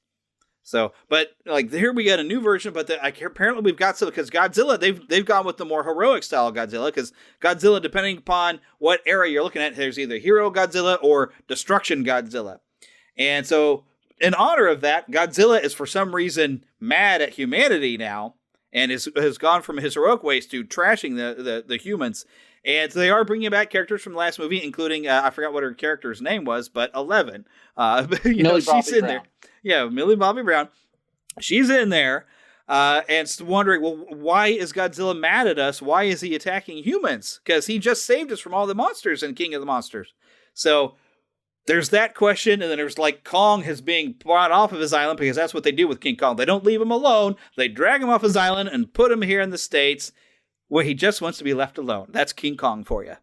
So, but like here we got a new version, but apparently we've got some because Godzilla, they've gone with the more heroic style Godzilla because Godzilla, depending upon what era you're looking at, there's either hero Godzilla or destruction Godzilla. And so in honor of that, Godzilla is for some reason mad at humanity now and has gone from his heroic ways to trashing the humans. And so they are bringing back characters from the last movie, including, I forgot what her character's name was, but 11. She's in there. Yeah, Millie Bobby Brown. She's in there and wondering, well, why is Godzilla mad at us? Why is he attacking humans? Because he just saved us from all the monsters in King of the Monsters. So there's that question, and then there's like Kong is being brought off of his island because that's what they do with King Kong. They don't leave him alone. They drag him off his island and put him here in the States where he just wants to be left alone. That's King Kong for you.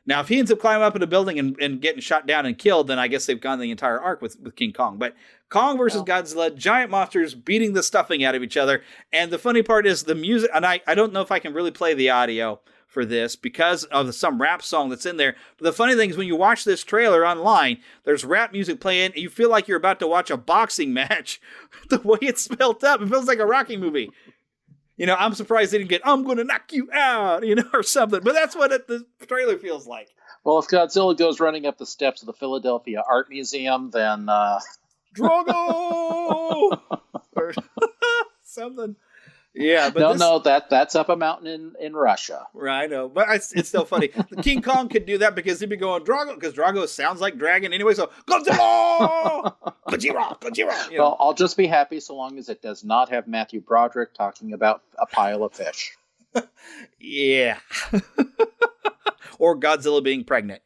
Now, if he ends up climbing up in a building and getting shot down and killed, then I guess they've gone the entire arc with King Kong. But Kong versus Godzilla, giant monsters beating the stuffing out of each other. And the funny part is the music, and I don't know if I can really play the audio for this because of some rap song that's in there. But the funny thing is when you watch this trailer online, there's rap music playing. And you feel like you're about to watch a boxing match. The way it's spelled up, it feels like a Rocky movie. I'm surprised they didn't get, I'm going to knock you out, or something. But that's what the trailer feels like.
Well, if Godzilla goes running up the steps of the Philadelphia Art Museum, then...
Drogo! Or something. Yeah,
but that's up a mountain in Russia.
Right, I know, but it's still funny. King Kong could do that because he'd be going Drago, because Drago sounds like dragon anyway. So Godzilla, Gojira.
Well, I'll just be happy so long as it does not have Matthew Broderick talking about a pile of fish.
Yeah, or Godzilla being pregnant.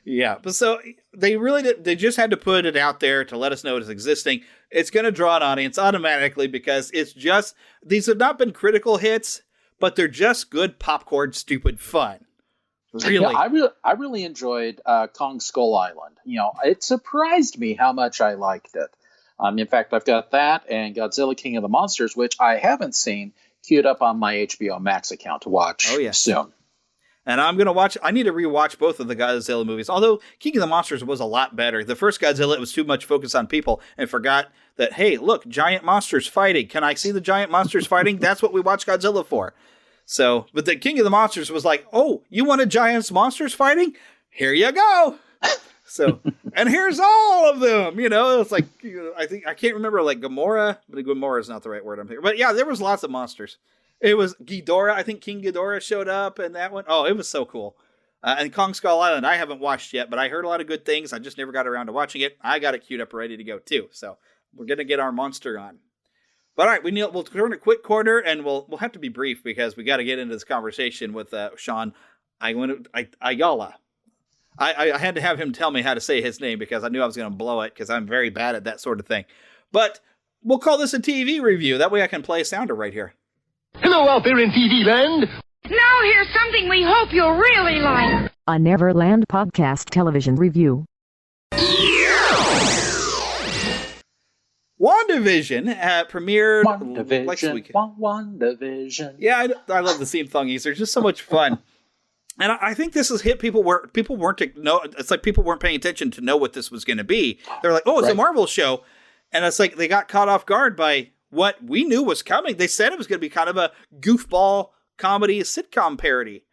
Yeah, but so they really did. They just had to put it out there to let us know it's existing. It's going to draw an audience automatically because these have not been critical hits, but they're just good popcorn, stupid fun. Really,
yeah, I really enjoyed Kong Skull Island. It surprised me how much I liked it. In fact, I've got that and Godzilla King of the Monsters, which I haven't seen, queued up on my HBO Max account to watch soon.
And I'm going to watch... I need to rewatch both of the Godzilla movies. Although King of the Monsters was a lot better. The first Godzilla, it was too much focus on people and forgot that, hey, look, giant monsters fighting. Can I see the giant monsters fighting? That's what we watch Godzilla for. So, but the King of the Monsters was like, oh, you wanted giant monsters fighting? Here you go. So, and here's all of them. It's like, I can't remember like Gamora, but Gamora is not the right word I'm here. But yeah, there was lots of monsters. It was Ghidorah. I think King Ghidorah showed up in that one. Oh, it was so cool. And Kong Skull Island, I haven't watched yet, but I heard a lot of good things. I just never got around to watching it. I got it queued up ready to go too. So we're going to get our monster on. But all right, we'll turn a quick corner and we'll have to be brief because we got to get into this conversation with Sean Ayala. I had to have him tell me how to say his name because I knew I was going to blow it because I'm very bad at that sort of thing. But we'll call this a TV review. That way I can play a sounder right here.
Hello out there in TV land.
Now here's something we hope you'll really like.
A Neverland podcast television review.
Wandavision premiered last week.
Wandavision.
Yeah, I love the theme songs. They're just so much fun. And I think this has hit people where people weren't it's like people weren't paying attention to know what this was going to be. They're like, oh, it's a Marvel show. And it's like they got caught off guard by what we knew was coming. They said it was going to be kind of a goofball comedy sitcom parody.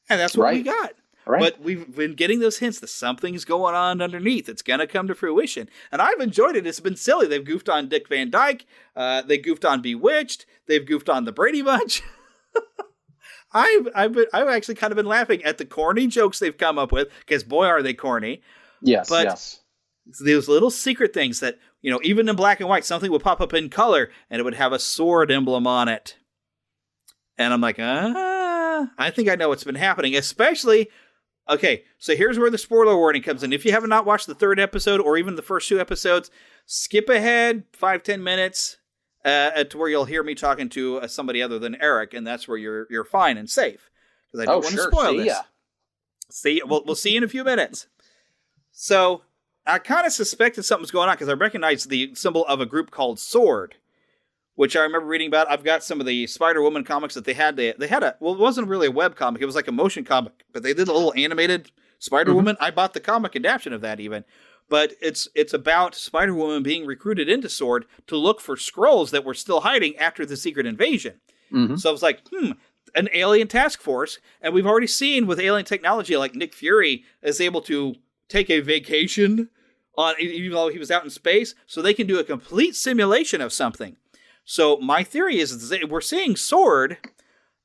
And that's what we got. Right. But we've been getting those hints that something's going on underneath. It's going to come to fruition. And I've enjoyed it. It's been silly. They've goofed on Dick Van Dyke. They goofed on Bewitched. They've goofed on the Brady Bunch. I've actually kind of been laughing at the corny jokes they've come up with, because boy, are they corny.
Yes,
but
yes.
Those little secret things that, even in black and white, something would pop up in color and it would have a sword emblem on it. And I'm like, I think I know what's been happening, especially... Okay, so here's where the spoiler warning comes in. If you have not watched the 3rd episode or even the first 2 episodes, skip ahead 5-10 minutes to where you'll hear me talking to somebody other than Eric, and that's where you're fine and safe, because I don't want to spoil this. See, we'll see you in a few minutes. So I kind of suspected something's going on because I recognized the symbol of a group called Sword, which I remember reading about. I've got some of the Spider-Woman comics that they had. They had it wasn't really a web comic. It was like a motion comic, but they did a little animated Spider-Woman. I bought the comic adaptation of that even. But it's about Spider-Woman being recruited into Sword to look for Skrulls that were still hiding after the secret invasion. So I was like, an alien task force. And we've already seen with alien technology, like Nick Fury is able to take a vacation even though he was out in space, so they can do a complete simulation of something. So my theory is that we're seeing Sword,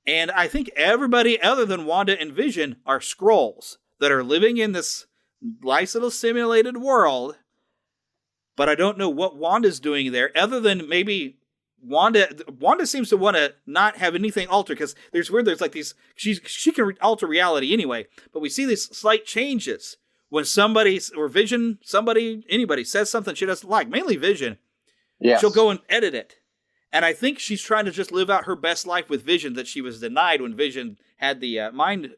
and I think everybody other than Wanda and Vision are Skrulls that are living in this nice little simulated world. But I don't know what Wanda's doing there, other than maybe Wanda seems to want to not have anything altered, because there's like these, she can alter reality anyway, but we see these slight changes when somebody, or Vision, anybody says something she doesn't like, mainly Vision. Yes. She'll go and edit it. And I think she's trying to just live out her best life with Vision that she was denied when Vision had the mind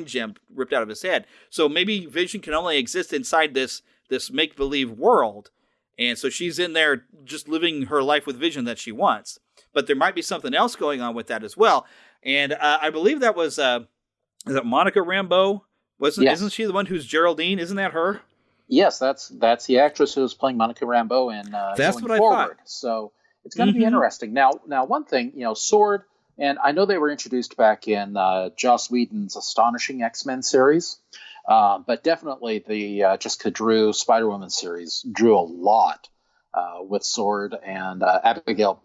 gem ripped out of his head. So maybe Vision can only exist inside this make-believe world. And so she's in there just living her life with Vision that she wants. But there might be something else going on with that as well. And I believe that was, is it Monica Rambeau? Isn't she the one who's Geraldine? Isn't that her?
Yes, that's the actress who's playing Monica Rambeau in
That's
Going
what
Forward.
I thought.
So it's going to be interesting. Now, one thing, Sword, and I know they were introduced back in Joss Whedon's Astonishing X-Men series, but definitely the Jessica Drew Spider-Woman series drew a lot with Sword and Abigail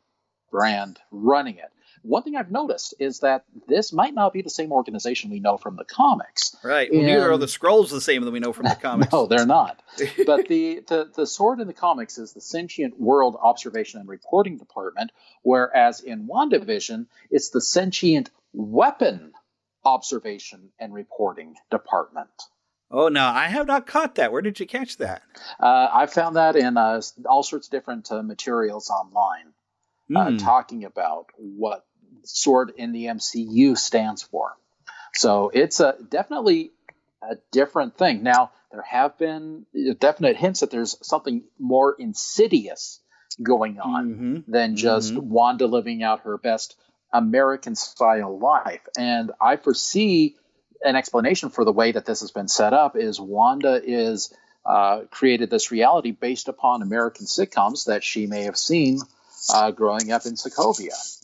Brand running it. One thing I've noticed is that this might not be the same organization we know from the comics.
Right. Well, neither are the Skrulls the same that we know from the comics.
No, they're not. But the Sword in the comics is the Sentient World Observation and Reporting Department, whereas in WandaVision, it's the Sentient Weapon Observation and Reporting Department.
Oh, no, I have not caught that. Where did you catch that?
I found that in all sorts of different materials online, talking about what Sword in the MCU stands for. So it's definitely a different thing. Now, there have been definite hints that there's something more insidious going on than just Wanda living out her best American-style life. And I foresee an explanation for the way that this has been set up is Wanda is created this reality based upon American sitcoms that she may have seen growing up in Sokovia.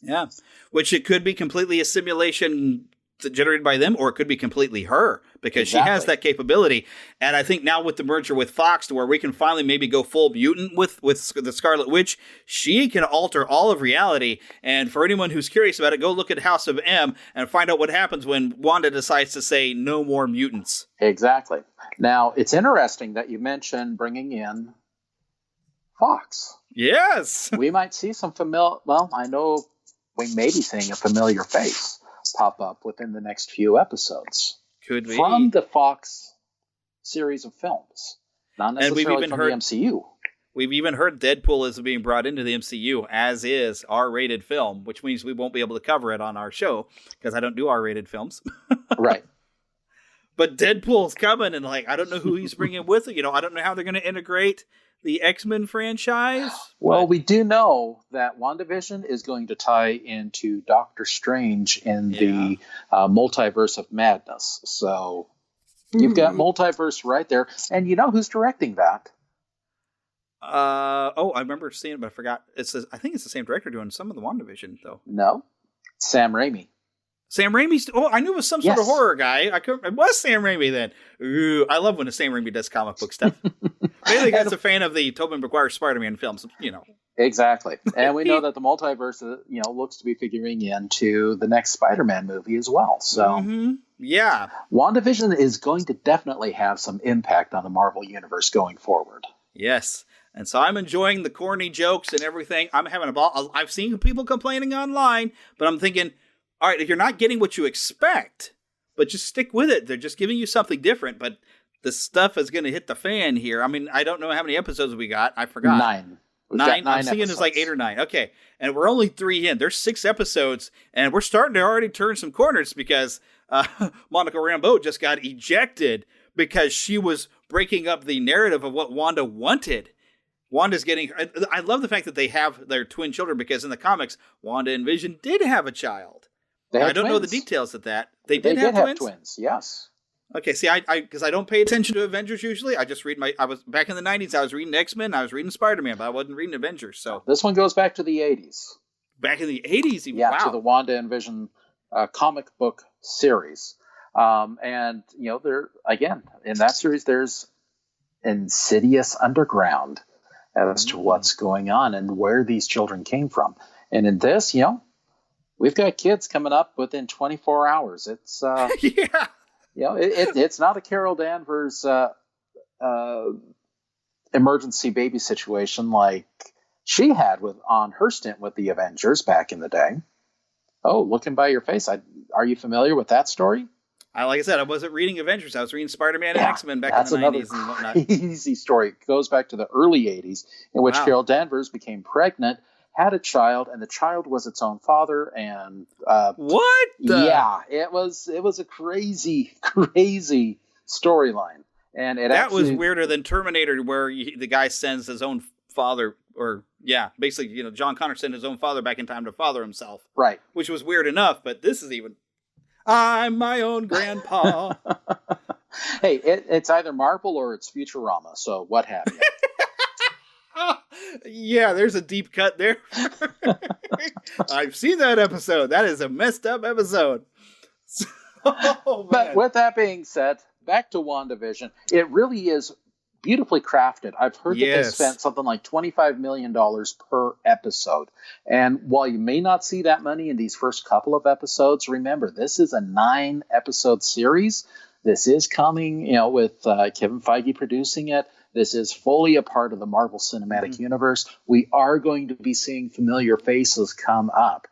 Yeah, which it could be completely a simulation generated by them, or it could be completely her, because she has that capability. And I think now with the merger with Fox, to where we can finally maybe go full mutant with the Scarlet Witch, she can alter all of reality. And for anyone who's curious about it, go look at House of M and find out what happens when Wanda decides to say no more mutants.
Exactly. Now, it's interesting that you mentioned bringing in Fox.
Yes.
We might see some I know we may be seeing a familiar face pop up within the next few episodes.
Could be.
From the Fox series of films. Not necessarily from the MCU.
We've even heard Deadpool is being brought into the MCU, as is R-rated film, which means we won't be able to cover it on our show, because I don't do R-rated films.
Right.
But Deadpool's coming, and I don't know who he's bringing with it. I don't know how they're going to integrate the X-Men franchise.
Well, we do know that WandaVision is going to tie into Doctor Strange in the Multiverse of Madness. So you've got Multiverse right there. And you know who's directing that?
I remember seeing it, but I forgot. I think it's the same director doing some of the WandaVision, though.
No, Sam Raimi.
Sam Raimi's. Oh, I knew it was some sort of horror guy. It was Sam Raimi then. Ooh, I love when Sam Raimi does comic book stuff. Maybe the guy's a fan of the Tobey Maguire Spider-Man films,
Exactly. And we know that the multiverse, looks to be figuring into the next Spider-Man movie as well. So,
yeah.
WandaVision is going to definitely have some impact on the Marvel Universe going forward.
Yes. And so I'm enjoying the corny jokes and everything. I'm having a ball. I've seen people complaining online, but I'm thinking, all right, if you're not getting what you expect, but just stick with it. They're just giving you something different, but the stuff is going to hit the fan here. I mean, I don't know how many episodes we got. I forgot.
9.
Nine. I'm thinking it's like 8 or 9. Okay. And we're only 3 in. There's 6 episodes, and we're starting to already turn some corners because Monica Rambeau just got ejected because she was breaking up the narrative of what Wanda wanted. Wanda's getting... I love the fact that they have their twin children because in the comics, Wanda and Vision did have a child. I don't know the details of that. They did have
twins, yes.
Okay, see, because I don't pay attention to Avengers usually. I just read I was back in the 90s, I was reading X-Men, I was reading Spider-Man, but I wasn't reading Avengers, so.
This one goes back to the 80s.
Back in the 80s?
Yeah,
wow.
to the Wanda and Vision comic book series. And, there again, in that series, there's insidious underground as to what's going on and where these children came from. And in this, we've got kids coming up within 24 hours. It's
yeah.
It's not a Carol Danvers emergency baby situation like she had on her stint with the Avengers back in the day. Oh, looking by your face, are you familiar with that story?
Like I said, I wasn't reading Avengers. I was reading Spider-Man and X-Men back in the 90s and whatnot.
That's another crazy story. It goes back to the early 80s in which Carol Danvers became pregnant, had a child, and the child was its own father. And
what?
Yeah, it was a crazy storyline, and
that was weirder than Terminator, where the guy sends his own father, or basically, John Connor sent his own father back in time to father himself,
right?
Which was weird enough, but this is even. I'm my own grandpa.
Hey, it's either Marvel or it's Futurama. So what have you?
Yeah, there's a deep cut there. I've seen that episode. That is a messed up episode.
But with that being said, back to WandaVision. It really is beautifully crafted. I've heard that they spent something like $25 million per episode. And while you may not see that money in these first couple of episodes, remember, this is a 9-episode series. This is coming, with Kevin Feige producing it. This is fully a part of the Marvel Cinematic Universe. We are going to be seeing familiar faces come up.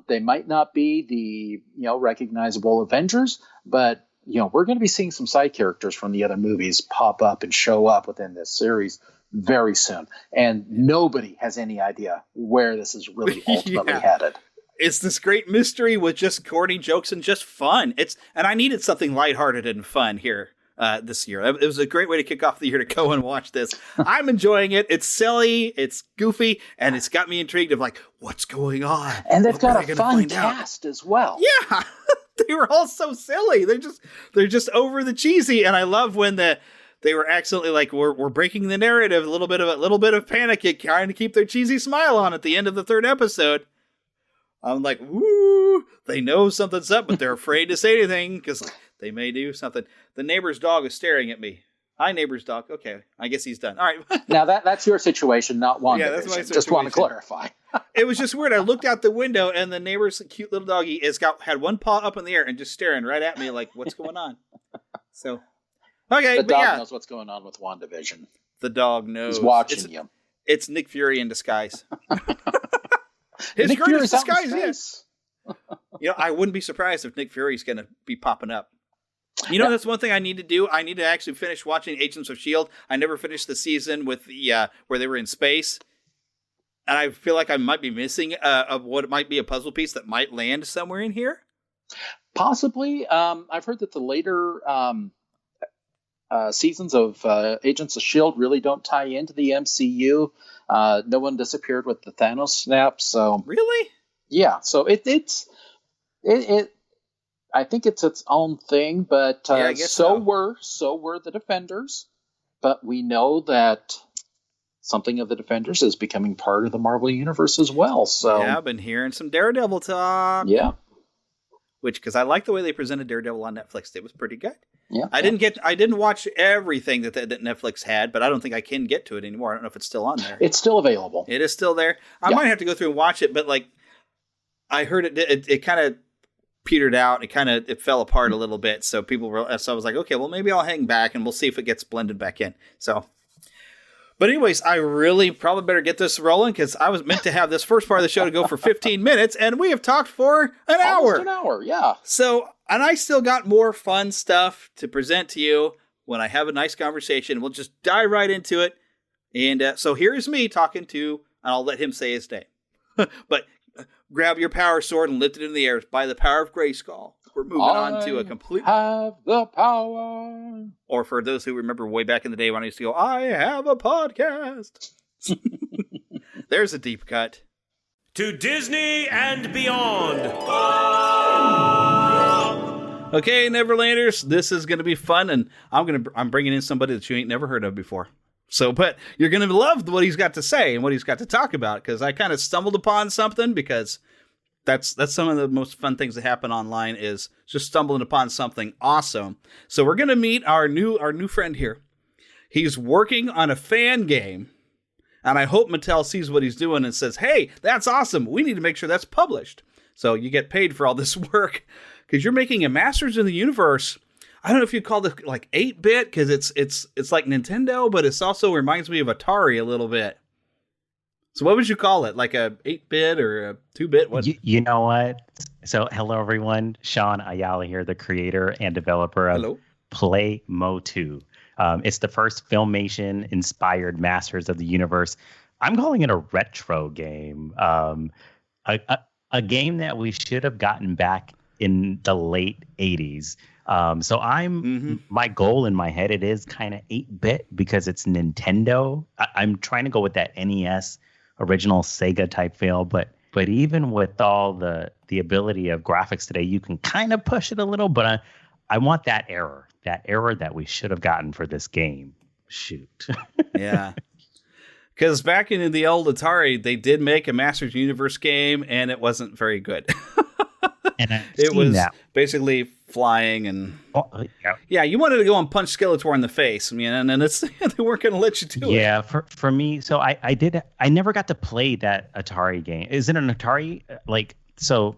They might not be the, recognizable Avengers, but, we're going to be seeing some side characters from the other movies pop up and show up within this series very soon. And nobody has any idea where this is really ultimately headed.
It's this great mystery with just corny jokes and just fun. And I needed something lighthearted and fun here this year. It was a great way to kick off the year to go and watch this. I'm enjoying it. It's silly, it's goofy, and it's got me intrigued of what's going on.
And they've got a fun cast as well.
Yeah, they were all so silly. They're just over the cheesy, and I love when they were accidentally we're breaking the narrative. A little bit of panic, trying to keep their cheesy smile on at the end of the 3rd episode. I'm like, woo! They know something's up, but they're afraid to say anything because they may do something. The neighbor's dog is staring at me. Hi, neighbor's dog. Okay, I guess he's done. All right.
Now that's your situation, not WandaVision. Yeah, that's my situation. Just want to clarify.
It was just weird. I looked out the window, and the neighbor's cute little doggy had one paw up in the air and just staring right at me like, what's going on? So, okay.
The dog knows what's going on with WandaVision.
The dog knows.
He's watching you.
It's Nick Fury in disguise. His
Nick
greatest
Fury's
disguise, yes. I wouldn't be surprised if Nick Fury's going to be popping up. That's one thing I need to do. I need to actually finish watching Agents of S.H.I.E.L.D. I never finished the season with the where they were in space. And I feel like I might be missing what might be a puzzle piece that might land somewhere in here.
Possibly. I've heard that the later seasons of Agents of S.H.I.E.L.D. really don't tie into the MCU. No one disappeared with the Thanos snap. So
really?
Yeah. So it I think it's its own thing, but so were the Defenders. But we know that something of the Defenders is becoming part of the Marvel Universe as well. So
yeah, I've been hearing some Daredevil talk.
Yeah.
Because I like the way they presented Daredevil on Netflix. It was pretty good.
Yeah.
I didn't watch everything that Netflix had, but I don't think I can get to it anymore. I don't know if it's still on there.
It's still available.
It is still there. I might have to go through and watch it, but like I heard it kind of petered out. It fell apart a little bit. So I was like, okay, well maybe I'll hang back and we'll see if it gets blended back in. So, but anyways, I really probably better get this rolling because I was meant to have this first part of the show to go for 15 minutes, and we have talked for an hour.
Almost an hour, yeah.
So, and I still got more fun stuff to present to you when I have a nice conversation. We'll just dive right into it. And so here's me talking to, and I'll let him say his name. But grab your power sword and lift it in the air by the power of Grayskull. We're moving on to a complete...
have the power.
Or for those who remember way back in the day when I used to go, I have a podcast. There's a deep cut.
To Disney and beyond.
Okay, Neverlanders, this is going to be fun, and I'm bringing in somebody that you ain't never heard of before. So, but you're going to love what he's got to say and what he's got to talk about, because I kind of stumbled upon something, because that's some of the most fun things that happen online is just stumbling upon something awesome. So we're going to meet our new friend here. He's working on a fan game, and I hope Mattel sees what he's doing and says, hey, that's awesome. We need to make sure that's published. So you get paid for all this work, because you're making a Masters in the Universe. I don't know if you call it like 8-bit, because it's like Nintendo, but it also reminds me of Atari a little bit. So what would you call it? Like a 8-bit or a 2-bit? What?
You know what? So hello, everyone. Sean Ayala here, the creator and developer of Play Mo 2. It's the first Filmation-inspired Masters of the Universe. I'm calling it a retro game. A game that we should have gotten back in the late 80s. So my goal in my head, it is kind of 8-bit because it's Nintendo. I'm trying to go with that NES original Sega type feel, but even with all the ability of graphics today, you can kind of push it a little, but I want that error that we should have gotten for this game. Shoot.
Yeah. Because back in the old Atari, they did make a Masters Universe game, and it wasn't very good.
And
it was basically flying and you wanted to go and punch Skeletor in the face, and it's they weren't going to let you do it.
Yeah, for me, so I never got to play that Atari game. Is it an Atari? So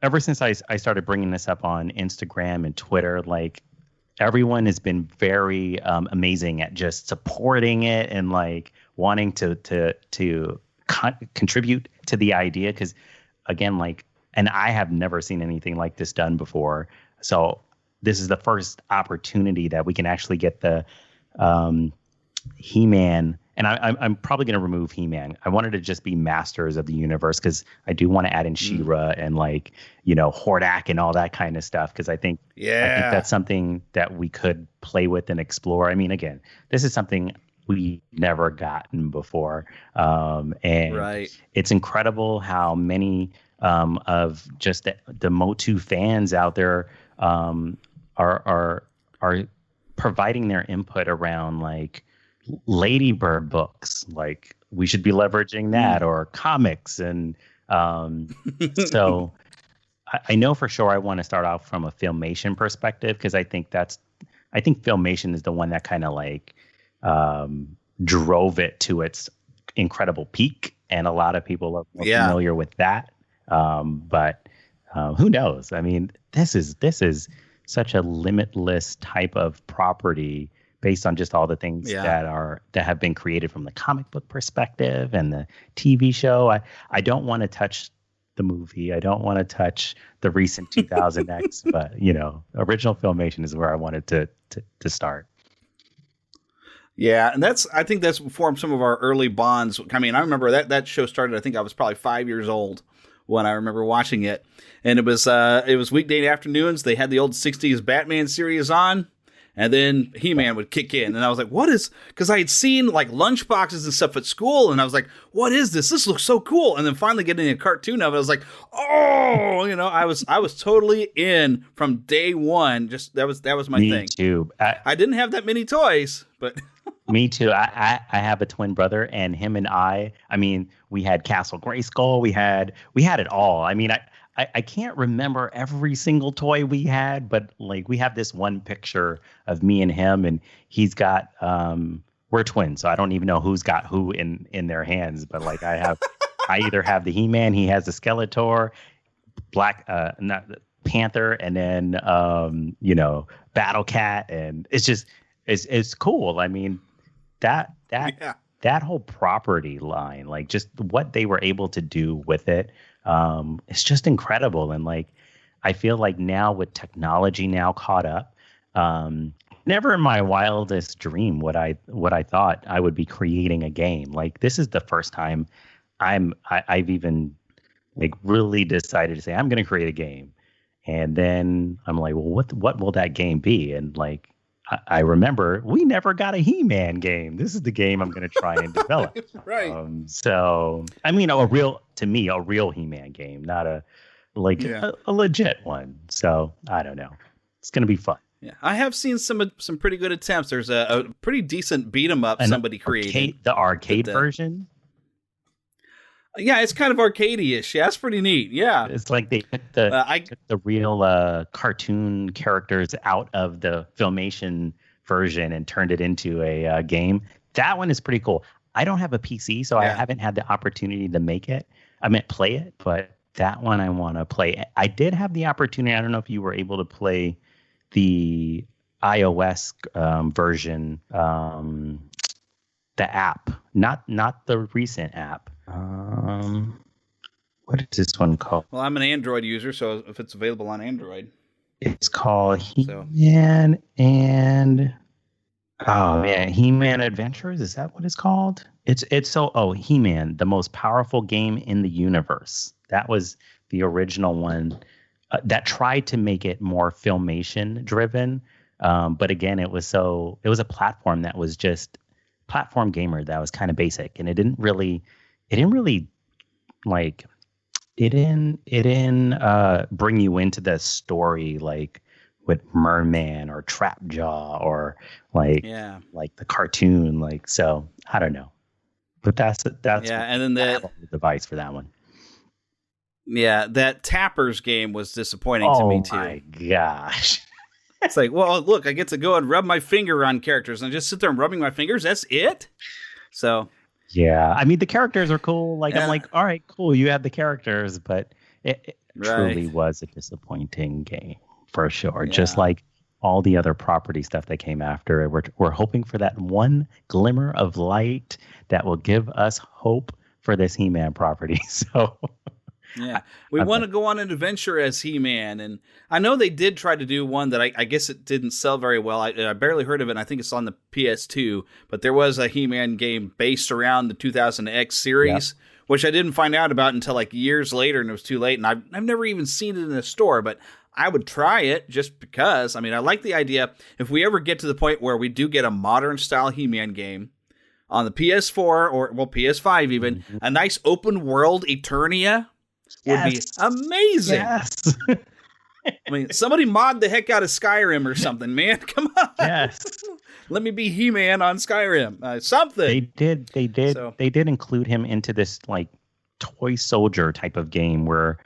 ever since I started bringing this up on Instagram and Twitter, like everyone has been very amazing at just supporting it and like wanting to contribute to the idea, because again, like. And I have never seen anything like this done before. So this is the first opportunity that we can actually get the He-Man. And I'm probably going to remove He-Man. I wanted to just be Masters of the Universe, because I do want to add in She-Ra and Hordak and all that kind of stuff. Because I think that's something that we could play with and explore. I mean, again, this is something we never gotten before. And it's incredible how many of just the Motu fans out there are providing their input around like Ladybird books, like we should be leveraging that, or comics. And so I know for sure I want to start off from a Filmation perspective, because I think Filmation is the one that kind of like drove it to its incredible peak, and a lot of people are more familiar with that. But who knows? I mean, this is such a limitless type of property based on just all the things that have been created from the comic book perspective and the TV show. I don't want to touch the movie. I don't want to touch the recent 2000X, but original Filmation is where I wanted to start.
Yeah, and I think that's formed some of our early bonds. I mean, I remember that show started, I think I was probably 5 years old when I remember watching it. And it was weekday afternoons. They had the old 60s Batman series on, and then He-Man would kick in. And I was like, what is, because I had seen like lunchboxes and stuff at school, and I was like, what is this? This looks so cool. And then finally getting a cartoon of it, I was like, oh, I was totally in from day one. Just that was my thing.
Me too.
I didn't have that many toys, but
Me too. I have a twin brother, and him and I mean, we had Castle Grayskull. We had it all. I mean, I can't remember every single toy we had, but like we have this one picture of me and him, and he's got we're twins, so I don't even know who's got who in their hands. But like I either have the He-Man, he has the Skeletor, not Panther, and then Battle Cat, and it's cool. I mean, that whole property line, like just what they were able to do with it, it's just incredible. And like I feel like now with technology now caught up, never in my wildest dream would I thought I would be creating a game. Like this is the first time I've even like really decided to say I'm going to create a game. And then I'm like, well, what will that game be? And like I remember we never got a He-Man game. This is the game I'm going to try and develop.
Right.
So I mean, a real He-Man game, not a legit one. So I don't know. It's going to be fun.
Yeah, I have seen some pretty good attempts. There's a pretty decent beat 'em up somebody created.
The arcade version.
Yeah, it's kind of arcadey-ish. Yeah, it's pretty neat. Yeah,
it's like they took the real cartoon characters out of the Filmation version and turned it into a game. That one is pretty cool. I don't have a PC, so I haven't had the opportunity to make it. I meant play it, but that one I want to play. I did have the opportunity. I don't know if you were able to play the iOS version, the app, not the recent app. What is this one called?
Well, I'm an Android user, so if it's available on Android,
it's called He-Man and He-Man Adventures. Is that what it's called? He-Man, the most powerful game in the universe. That was the original one that tried to make it more Filmation driven. But again, it was a platform that was just platform gamer that was kind of basic, and it didn't bring you into the story like with Merman or Trapjaw or like the cartoon. Like, so I don't know, but that's
and then the
device for that one.
Yeah, that Tappers game was disappointing to me too.
Oh my gosh.
It's like, well, look, I get to go and rub my finger on characters and just sit there and rubbing my fingers. That's it. So,
yeah, I mean, the characters are cool. Like, I'm like, all right, cool. You have the characters, but it truly was a disappointing game for sure. Yeah. Just like all the other property stuff that came after it. We're hoping for that one glimmer of light that will give us hope for this He-Man property. So.
Yeah, we want to go on an adventure as He-Man, and I know they did try to do one that I guess it didn't sell very well. I barely heard of it, and I think it's on the PS2, but there was a He-Man game based around the 2000X series, which I didn't find out about until like years later, and it was too late, and I've never even seen it in a store, but I would try it just because. I mean, I like the idea. If we ever get to the point where we do get a modern-style He-Man game on the PS4, or, well, PS5 even, a nice open-world Eternia would be amazing.
Yes.
I mean, somebody mod the heck out of Skyrim or something, man. Come on.
Yes.
Let me be He-Man on Skyrim. Something.
They did include him into this like toy soldier type of game where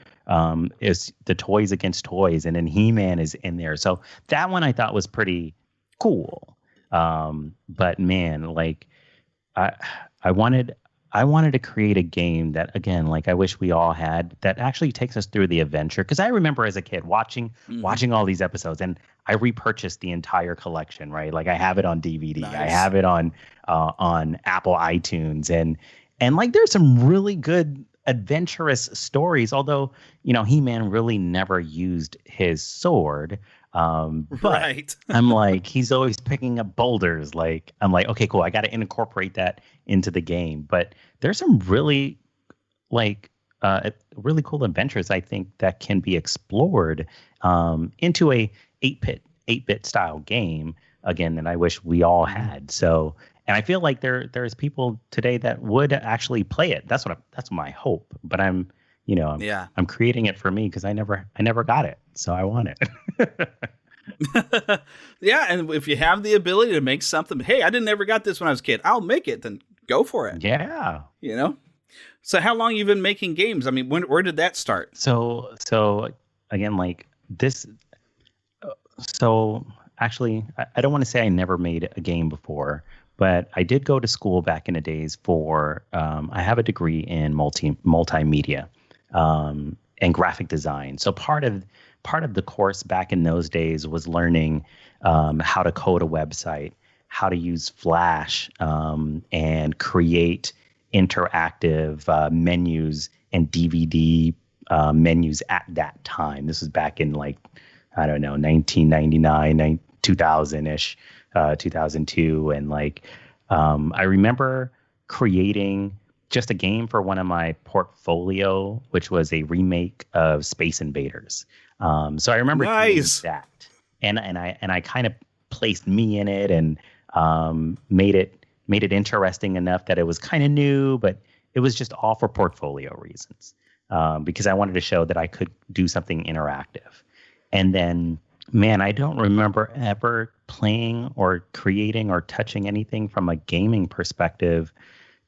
it's the toys against toys, and then He-Man is in there. So that one I thought was pretty cool. But man, like I wanted to create a game that, again, like I wish we all had, that actually takes us through the adventure. Because I remember as a kid watching all these episodes, and I repurchased the entire collection, right? Like I have it on DVD, nice. I have it on Apple iTunes, and like there's some really good adventurous stories. Although He-Man really never used his sword. But
right.
I'm like, he's always picking up boulders. Like, I'm like, okay, cool. I got to incorporate that into the game. But there's some really really cool adventures, I think, that can be explored into a 8-bit style game again that I wish we all had. So, and I feel like there's people today that would actually play it. That's my hope. But I'm creating it for me because I never got it, so I want it.
Yeah, and if you have the ability to make something, hey, I didn't ever got this when I was a kid, I'll make it, then go for it.
Yeah.
You know? So how long you been making games? I mean, where did that start?
So again, like this. So actually, I don't want to say I never made a game before, but I did go to school back in the days for. I have a degree in multimedia and graphic design. So part of the course back in those days was learning how to code a website, how to use Flash, and create interactive menus and DVD menus at that time. This was back in like, I don't know, 1999, 2000-ish, 2002. And like, I remember creating just a game for one of my portfolio, which was a remake of Space Invaders. So I remember doing that, and I kind of placed me in it and made it interesting enough that it was kind of new, but it was just all for portfolio reasons, because I wanted to show that I could do something interactive. And then, man, I don't remember ever playing or creating or touching anything from a gaming perspective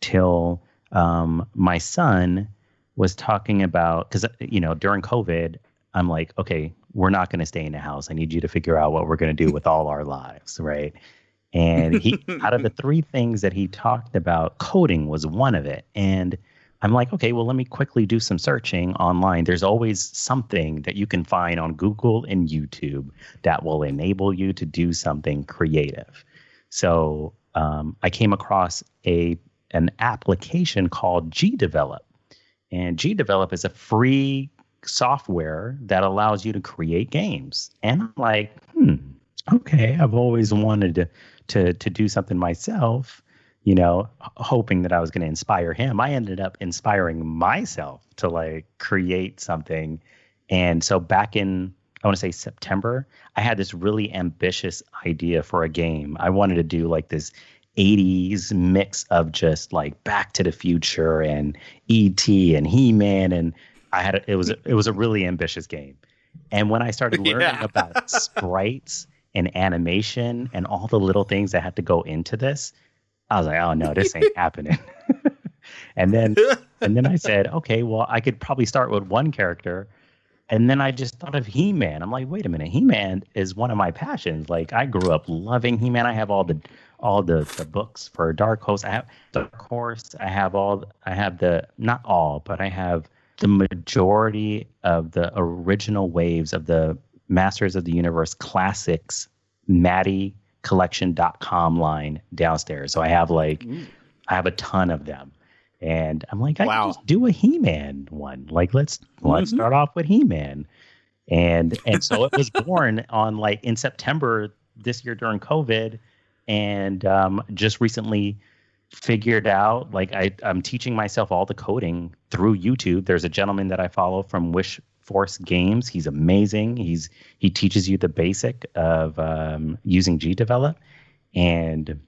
till my son was talking about, because, you know, during COVID, I'm like, okay, we're not going to stay in the house. I need you to figure out what we're going to do with all our lives, right? And he, out of the three things that he talked about, coding was one of it. And I'm like, okay, well, let me quickly do some searching online. There's always something that you can find on Google and YouTube that will enable you to do something creative. So I came across an application called GDevelop. And GDevelop is a free software that allows you to create games. And I'm like, okay, I've always wanted to do something myself, you know, hoping that I was going to inspire him. I ended up inspiring myself to like create something. And so back in, I want to say September, I had this really ambitious idea for a game. I wanted to do like this 80s mix of just like Back to the Future and E.T. and He-Man, and it was a really ambitious game. And when I started learning about sprites and animation and all the little things that had to go into this, I was like, oh no, this ain't happening. and then I said, okay, well, I could probably start with one character. And then I just thought of He-Man. I'm like, wait a minute, He-Man is one of my passions. Like, I grew up loving He-Man. I have all the books for Dark Horse. I have Dark Horse. I have not all, but I have the majority of the original waves of the Masters of the Universe Classics MattyCollection.com line downstairs. So I have a ton of them. And I'm like, I can just do a He-Man one. Like, let's start off with He-Man. And so it was born on in September this year during COVID. And just recently figured out, I'm teaching myself all the coding through YouTube. There's a gentleman that I follow from Wish Force Games. He's amazing. He teaches you the basic of using GDevelop. And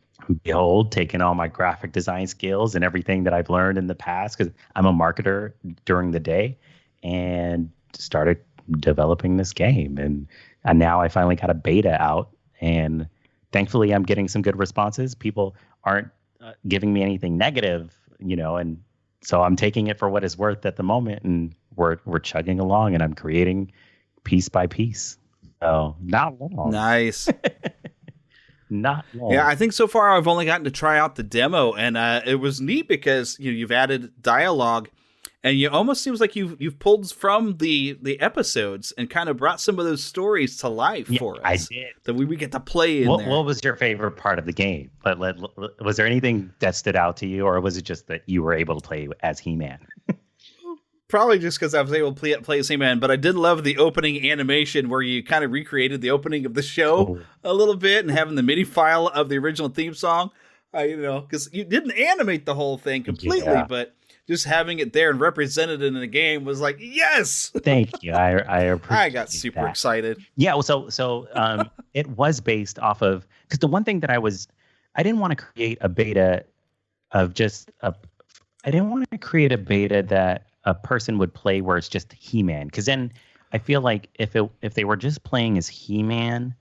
behold, taking all my graphic design skills and everything that I've learned in the past, because I'm a marketer during the day, and started developing this game. And now I finally got a beta out, and thankfully I'm getting some good responses. People aren't giving me anything negative, and so I'm taking it for what it's worth at the moment, and we're chugging along, and I'm creating piece by piece. So not long.
Nice.
Not long.
Yeah, I think so far I've only gotten to try out the demo, and it was neat because you've added dialogue, and it almost seems like you've pulled from the episodes and kind of brought some of those stories to life for us.
I did.
That we get to play in there.
What was your favorite part of the game? But was there anything that stood out to you, or was it just that you were able to play as He-Man?
Probably just because I was able to play as He-Man, but I did love the opening animation where you kind of recreated the opening of the show a little bit, and having the MIDI file of the original theme song. Because you didn't animate the whole thing completely, but just having it there and represented in the game was like, yes!
Thank you. I appreciate
I got super excited.
Yeah, well, so it was based off of, because the one thing that I didn't want to create a beta of I didn't want to create a beta that a person would play where it's just He-Man, because then I feel like if they were just playing as He-Man,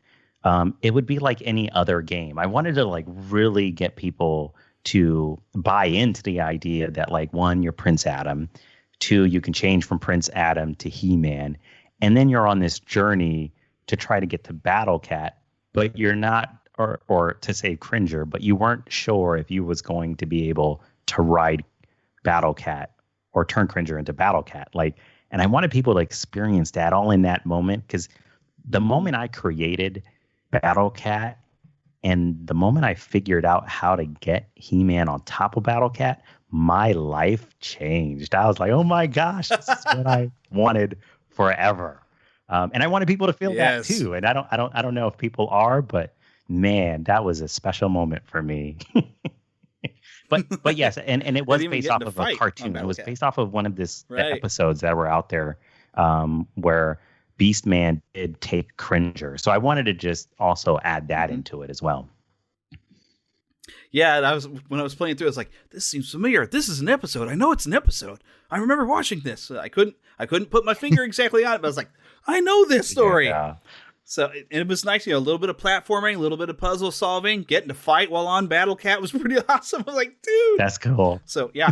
it would be like any other game. I wanted to like really get people to buy into the idea that like, one, you're Prince Adam, two, you can change from Prince Adam to He-Man, and then you're on this journey to try to get to Battle Cat, but you're not, or to say Cringer, but you weren't sure if you was going to be able to ride Battle Cat or turn Cringer into Battle Cat. Like, and I wanted people to experience that all in that moment, because the moment I created Battle Cat and the moment I figured out how to get He-Man on top of Battle Cat, my life changed. I was like, oh my gosh, this is what I wanted forever. And I wanted people to feel that too. And I don't know if people are, but man, that was a special moment for me. but yes, and it was based off of a cartoon. It was based off of one of this episodes that were out there where Beastman did take Cringer. So I wanted to just also add that into it as well.
Yeah, and when I was playing through, I was like, this seems familiar. This is an episode. I know it's an episode. I remember watching this. I couldn't put my finger exactly on it, but I was like, I know this story. Yeah. So it was nice, a little bit of platforming, a little bit of puzzle solving, getting to fight while on Battle Cat was pretty awesome. I was like, dude,
that's cool.
So yeah.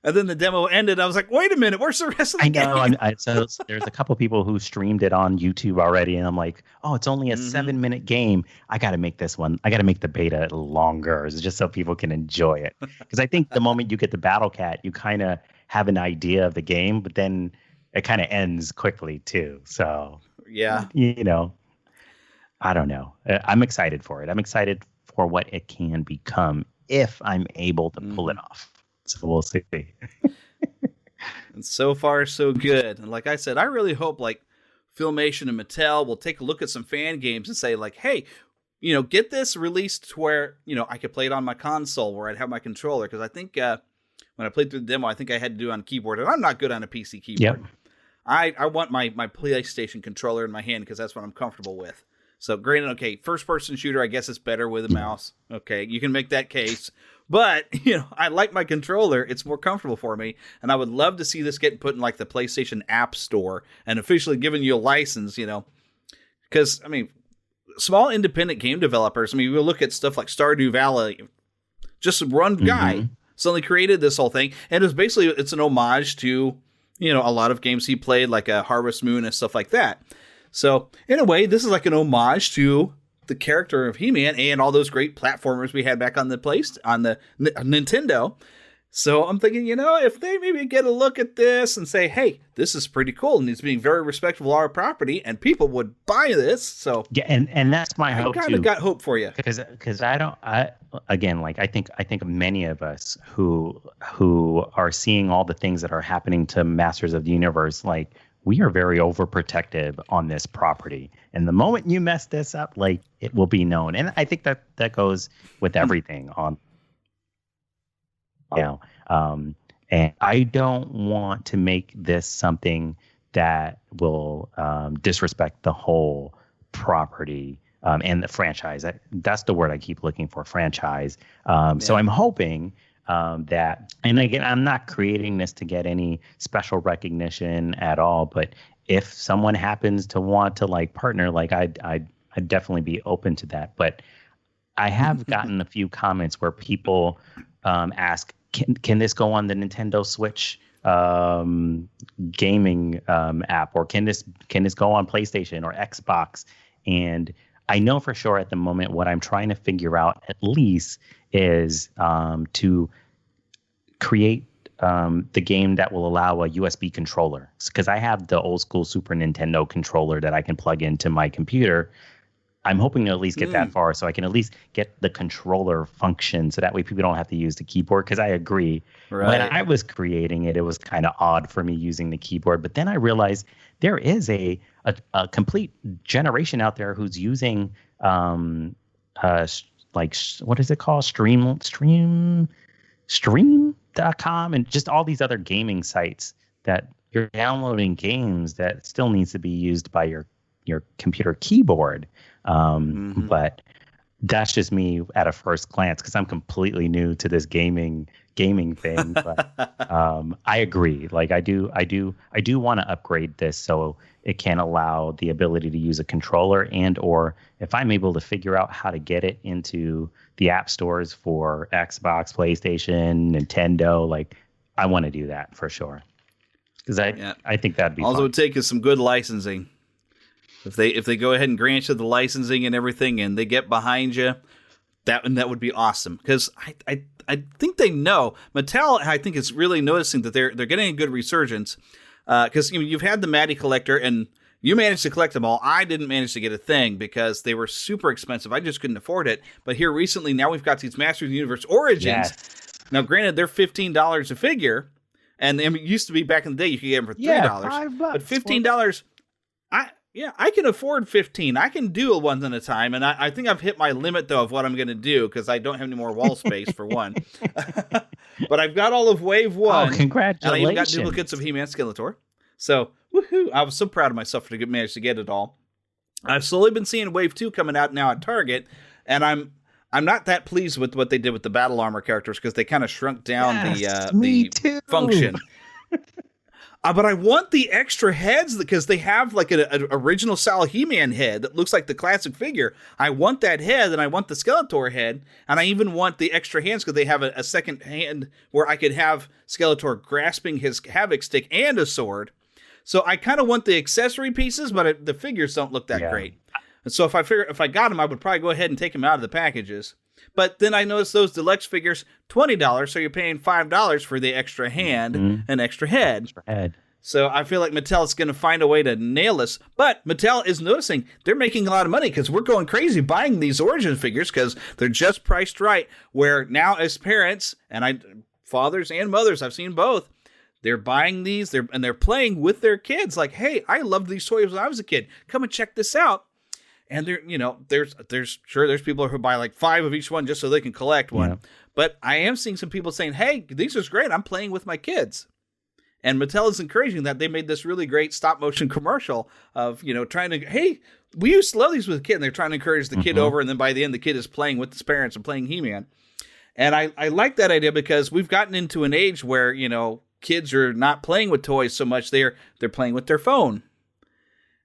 And then the demo ended. I was like, wait a minute, where's the rest of the game?
I know. So there's a couple people who streamed it on YouTube already. And I'm like, oh, it's only a 7-minute game. I got to make this one. I got to make the beta longer just so people can enjoy it. Because I think the moment you get the Battle Cat, you kind of have an idea of the game, but then it kind of ends quickly too. So,
yeah,
I don't know. I'm excited for it. I'm excited for what it can become if I'm able to pull it off. So we'll see.
And so far, so good. And like I said, I really hope like Filmation and Mattel will take a look at some fan games and say like, hey, get this released to where, I could play it on my console where I'd have my controller. Because I think when I played through the demo, I think I had to do it on a keyboard. And I'm not good on a PC keyboard. Yep. I want my PlayStation controller in my hand because that's what I'm comfortable with. So granted, okay, first-person shooter, I guess it's better with a mouse. Okay, you can make that case. But, I like my controller. It's more comfortable for me. And I would love to see this get put in like the PlayStation App Store and officially giving you a license, Because, small independent game developers, we'll look at stuff like Stardew Valley. Just one guy suddenly created this whole thing. And it's an homage to, a lot of games he played, like Harvest Moon and stuff like that. So, in a way, this is like an homage to the character of He-Man and all those great platformers we had back on the Nintendo. So I'm thinking, if they maybe get a look at this and say, hey, this is pretty cool and it's being very respectful of our property and people would buy this. So
yeah, and that's my hope too. I kind
of got hope for you.
Because I think many of us who are seeing all the things that are happening to Masters of the Universe, like, we are very overprotective on this property. And the moment you mess this up, like, it will be known. And I think that goes with everything on, and I don't want to make this something that will disrespect the whole property and the franchise. That's the word I keep looking for, franchise. So I'm hoping that, and again, I'm not creating this to get any special recognition at all, but if someone happens to want to like partner, like I'd definitely be open to that. But I have gotten a few comments where people ask, can this go on the Nintendo Switch gaming app, or can this go on PlayStation or Xbox? And I know for sure at the moment what I'm trying to figure out at least is to create the game that will allow a USB controller. Because I have the old school Super Nintendo controller that I can plug into my computer. I'm hoping to at least get that far so I can at least get the controller function so that way people don't have to use the keyboard. Because I agree, when I was creating it, it was kind of odd for me using the keyboard. But then I realized there is a complete generation out there who's using like, what is it called? Stream.com and just all these other gaming sites that you're downloading games that still needs to be used by your computer keyboard. But that's just me at a first glance because I'm completely new to this gaming thing. But I agree. Like I do want to upgrade this so it can allow the ability to use a controller, and or if I'm able to figure out how to get it into the app stores for Xbox, PlayStation, Nintendo, like I want to do that for sure. Because I think that'd be
all
fun.
it would take is some good licensing. If they go ahead and grant you the licensing and everything, and they get behind you, that would be awesome. Because I think they know Mattel. I think is really noticing that they're getting a good resurgence. Because you've had the Matty collector, and you managed to collect them all. I didn't manage to get a thing because they were super expensive. I just couldn't afford it. But here recently, now we've got these Masters of the Universe Origins. Yes. Now, granted, they're $15 a figure, and it used to be back in the day you could get them for $3.
$5.
But $15, I can afford $15. I can do it one at a time, and I think I've hit my limit though of what I'm going to do because I don't have any more wall space for one. But I've got all of Wave 1.
Oh, congratulations!
And I even got duplicates of He-Man, Skeletor. So, woohoo! I was so proud of myself to manage to get it all. I've slowly been seeing Wave 2 coming out now at Target, and I'm not that pleased with what they did with the battle armor characters because they kind of shrunk down the function. But I want the extra heads because they have like an original style He-Man head that looks like the classic figure. I want that head, and I want the Skeletor head, and I even want the extra hands because they have a second hand where I could have Skeletor grasping his Havoc stick and a sword. So I kind of want the accessory pieces, but the figures don't look that great. And so if I got them, I would probably go ahead and take them out of the packages. But then I noticed those deluxe figures, $20, so you're paying $5 for the extra hand and extra head. So I feel like Mattel is going to find a way to nail this. But Mattel is noticing they're making a lot of money because we're going crazy buying these Origin figures because they're just priced right. Where now as parents, and fathers and mothers, I've seen both, they're buying these and they're playing with their kids. Like, hey, I loved these toys when I was a kid. Come and check this out. And there's people who buy like 5 of each one just so they can collect one. Yeah. But I am seeing some people saying, hey, these are great. I'm playing with my kids. And Mattel is encouraging that. They made this really great stop motion commercial of, trying to, hey, we used to love these with a kid. And they're trying to encourage the kid over. And then by the end, the kid is playing with his parents and playing He-Man. And I like that idea because we've gotten into an age where, kids are not playing with toys so much. They're playing with their phone.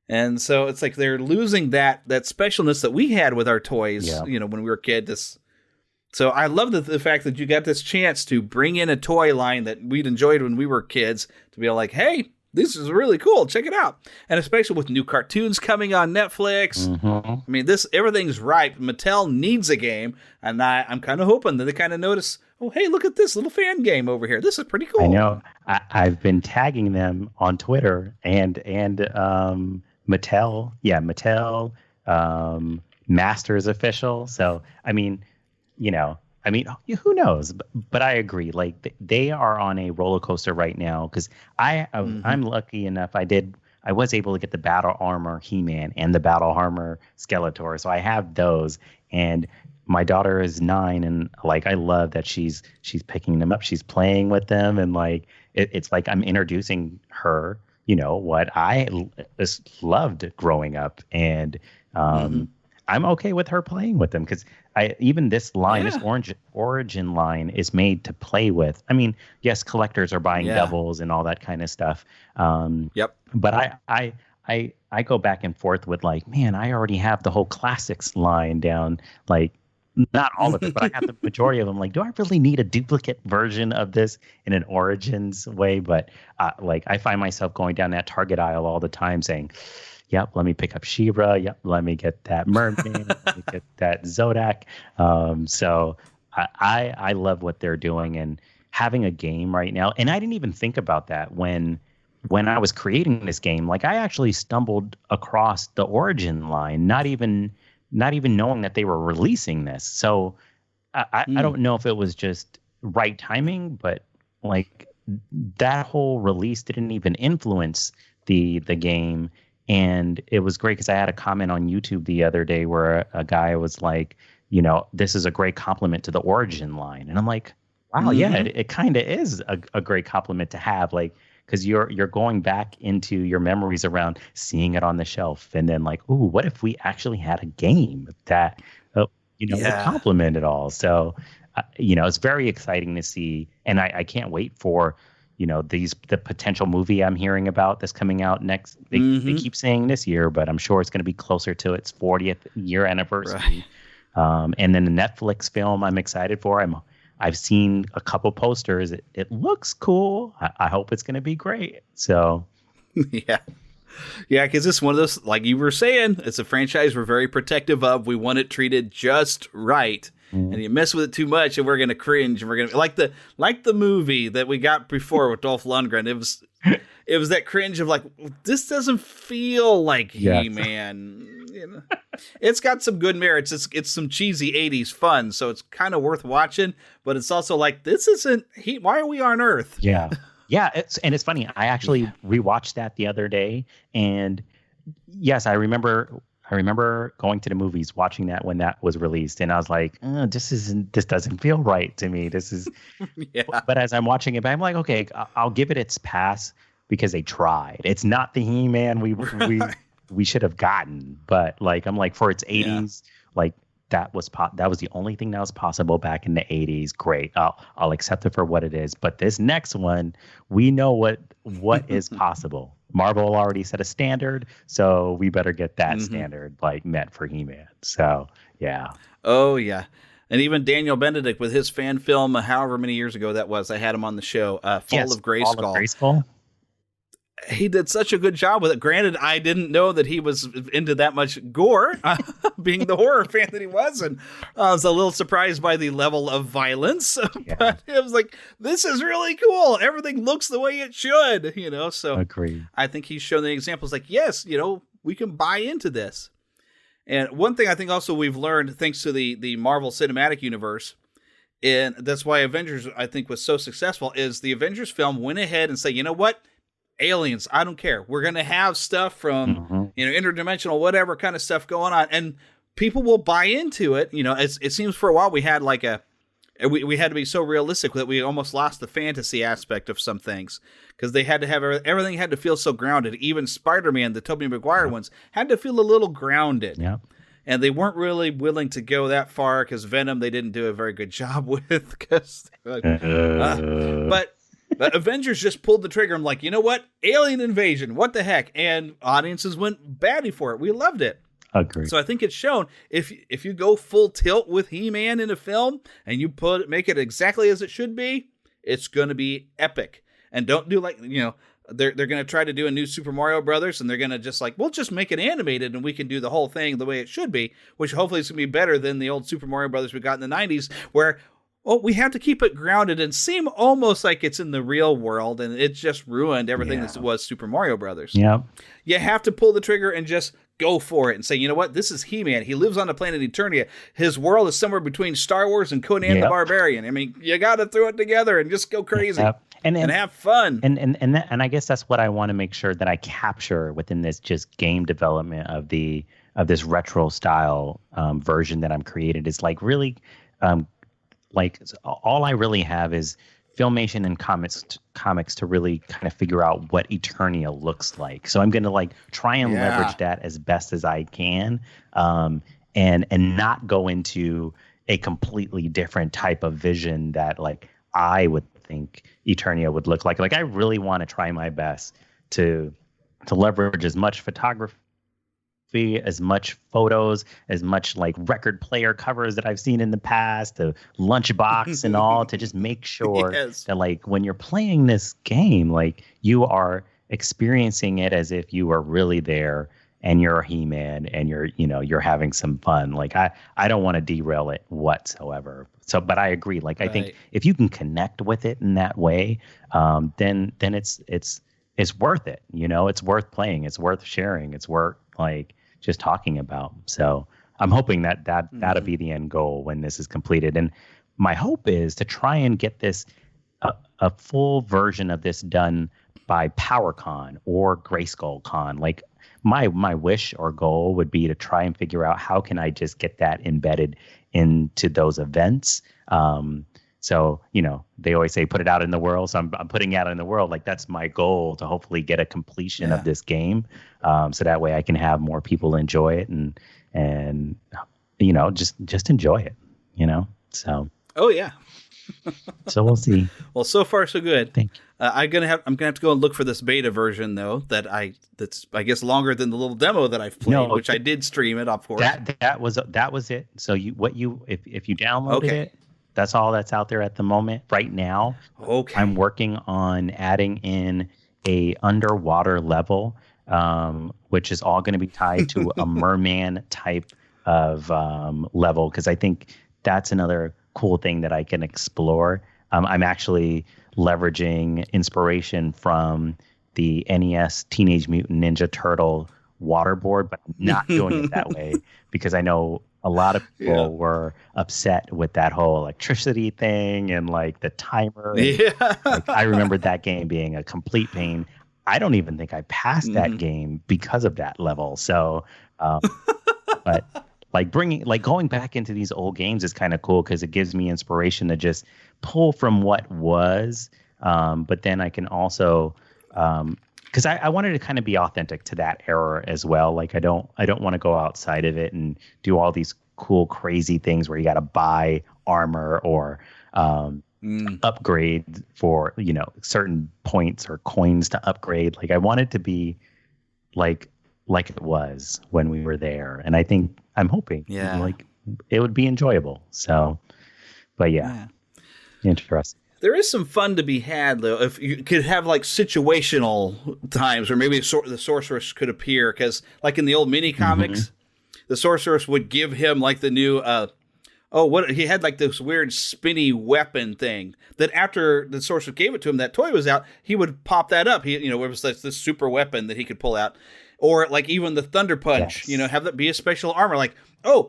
And so it's like they're losing that specialness that we had with our toys, when we were kids. So I love the fact that you got this chance to bring in a toy line that we'd enjoyed when we were kids to be like, hey, this is really cool. Check it out. And especially with new cartoons coming on Netflix. I mean, everything's right. Mattel needs a game. And I'm kind of hoping that they kind of notice, oh, hey, look at this little fan game over here. This is pretty cool.
I know. I've been tagging them on Twitter and Mattel. Yeah, Mattel, Masters Official. So, I mean, who knows? But I agree. Like they are on a roller coaster right now because I'm lucky enough. I was able to get the battle armor He-Man and the battle armor Skeletor. So I have those. And my daughter is 9, and like I love that she's picking them up. She's playing with them, and like it's like I'm introducing her. What I loved growing up, and I'm okay with her playing with them because even this line, this Origin line, is made to play with. I mean, yes, collectors are buying doubles and all that kind of stuff. But I go back and forth with like, man, I already have the whole classics line down. Like, not all of it, but I have the majority of them. Like, do I really need a duplicate version of this in an Origins way? But like, I find myself going down that Target aisle all the time saying, yep, let me pick up She-Ra. Yep, let me get that Mermaid. Let me get that Zodak. So I love what they're doing and having a game right now. And I didn't even think about that when I was creating this game. Like, I actually stumbled across the Origin line, not even knowing that they were releasing this. So I don't know if it was just right timing, but like that whole release didn't even influence the game. And it was great because I had a comment on YouTube the other day where a guy was like, this is a great compliment to the Origin line. And I'm like, wow, yeah, it kind of is a great compliment to have, like, because you're going back into your memories around seeing it on the shelf and then like, ooh, what if we actually had a game that would complement it all. So, it's very exciting to see. And I can't wait for, the potential movie I'm hearing about that's coming out next. They keep saying this year, but I'm sure it's going to be closer to its 40th year anniversary. Right. And then the Netflix film I'm excited for. I've seen a couple posters. It looks cool. I hope it's going to be great. So,
yeah, because it's one of those, like you were saying, it's a franchise we're very protective of. We want it treated just right. And you mess with it too much, and we're gonna cringe. And we're gonna like the movie that we got before with Dolph Lundgren. It was that cringe of like, this doesn't feel like He-Man. It's got some good merits. It's some cheesy '80s fun, so it's kind of worth watching. But it's also like, this isn't why are we on Earth?
Yeah, yeah. It's funny. I actually rewatched that the other day, and yes, I remember going to the movies, watching that when that was released, and I was like, this doesn't feel right to me. This is, But as I'm watching it back, I'm like, okay, I'll give it its pass because they tried. It's not the He-Man we should have gotten, but like, I'm like, for its 80s, like that was the only thing that was possible back in the 80s. Great, I'll accept it for what it is. But this next one, we know what is possible. Marvel already set a standard, so we better get that standard like met for He-Man. So yeah.
Oh yeah. And even Daniel Benedict with his fan film, however many years ago that was, I had him on the show, Fall of Grayskull.
Fall of Grayskull.
He did such a good job with it. Granted, I didn't know that he was into that much gore, being the horror fan that he was, and I was a little surprised by the level of violence. But it was like, this is really cool. Everything looks the way it should, So
Agreed.
I think he's shown the examples like, yes, we can buy into this. And one thing I think also we've learned, thanks to the Marvel Cinematic Universe, and that's why Avengers, I think, was so successful, is the Avengers film went ahead and said, you know what? Aliens, I don't care. We're going to have stuff from, interdimensional, whatever kind of stuff going on. And people will buy into it. It seems for a while we had like we had to be so realistic that we almost lost the fantasy aspect of some things because they had to have everything had to feel so grounded. Even Spider-Man, the Tobey Maguire ones, had to feel a little grounded.
Yeah.
And they weren't really willing to go that far because Venom, they didn't do a very good job with. But Avengers just pulled the trigger. I'm like, you know what? Alien invasion. What the heck? And audiences went batty for it. We loved it.
Agreed.
So I think it's shown if you go full tilt with He-Man in a film and you make it exactly as it should be, it's going to be epic. And don't do like, they're going to try to do a new Super Mario Brothers, and they're going to just like, we'll just make it animated and we can do the whole thing the way it should be, which hopefully is going to be better than the old Super Mario Brothers we got in the 90s where, we have to keep it grounded and seem almost like it's in the real world, and it just ruined everything that was Super Mario Brothers.
Yeah.
You have to pull the trigger and just go for it and say, you know what? This is He-Man. He lives on the planet Eternia. His world is somewhere between Star Wars and Conan the Barbarian. I mean, you got to throw it together and just go crazy and have fun.
And I guess that's what I want to make sure that I capture within this just game development of this retro style version that I'm created is like really. Like all I really have is Filmation and comics to really kind of figure out what Eternia looks like. So I'm going to like try and leverage that as best as I can, and not go into a completely different type of vision that like I would think Eternia would look like. Like I really want to try my best to leverage as much photography, as much photos, as much like record player covers that I've seen in the past, the lunchbox and all, to just make sure that like when you're playing this game, like you are experiencing it as if you are really there and you're a He-Man and you're having some fun. Like I don't want to derail it whatsoever. So, but I agree. Like I think if you can connect with it in that way, then it's worth it. It's worth playing. It's worth sharing. It's worth like just talking about. So I'm hoping that'll be the end goal when this is completed. And my hope is to try and get this a full version of this done by PowerCon or Grayskull Con. Like my wish or goal would be to try and figure out how can I just get that embedded into those events. So, they always say put it out in the world. So I'm putting it out in the world. Like that's my goal, to hopefully get a completion of this game. So that way I can have more people enjoy it and just enjoy it, So.
Oh yeah.
So we'll see.
Well, so far so good.
Thank you.
I'm gonna have to go and look for this beta version though. That's I guess longer than the little demo that I've played, which I did stream it, of course.
That was it. So if you downloaded it, that's all that's out there at the moment. Right now, I'm working on adding in a underwater level, which is all going to be tied to a merman type of level, because I think that's another cool thing that I can explore. I'm actually leveraging inspiration from the NES Teenage Mutant Ninja Turtle waterboard, but I'm not doing it that way because I know a lot of people were upset with that whole electricity thing and like the timer. Like, I remember that game being a complete pain. I don't even think I passed that game because of that level. So, but going back into these old games is kind of cool because it gives me inspiration to just pull from what was. But then I can also, because I wanted to kind of be authentic to that era as well. Like I don't want to go outside of it and do all these cool, crazy things where you got to buy armor or upgrade for, certain points or coins to upgrade. Like I want it to be like it was when we were there. And I'm hoping it would be enjoyable. So, but interesting.
There is some fun to be had, though, if you could have situational times where maybe the sorceress could appear. Because, in the old mini comics, the sorceress would give him the new. He had this weird spinny weapon thing that after the sorceress gave it to him, that toy was out. He would pop that up. It was this super weapon that he could pull out, or even the Thunder Punch. Yes. Have that be a special armor.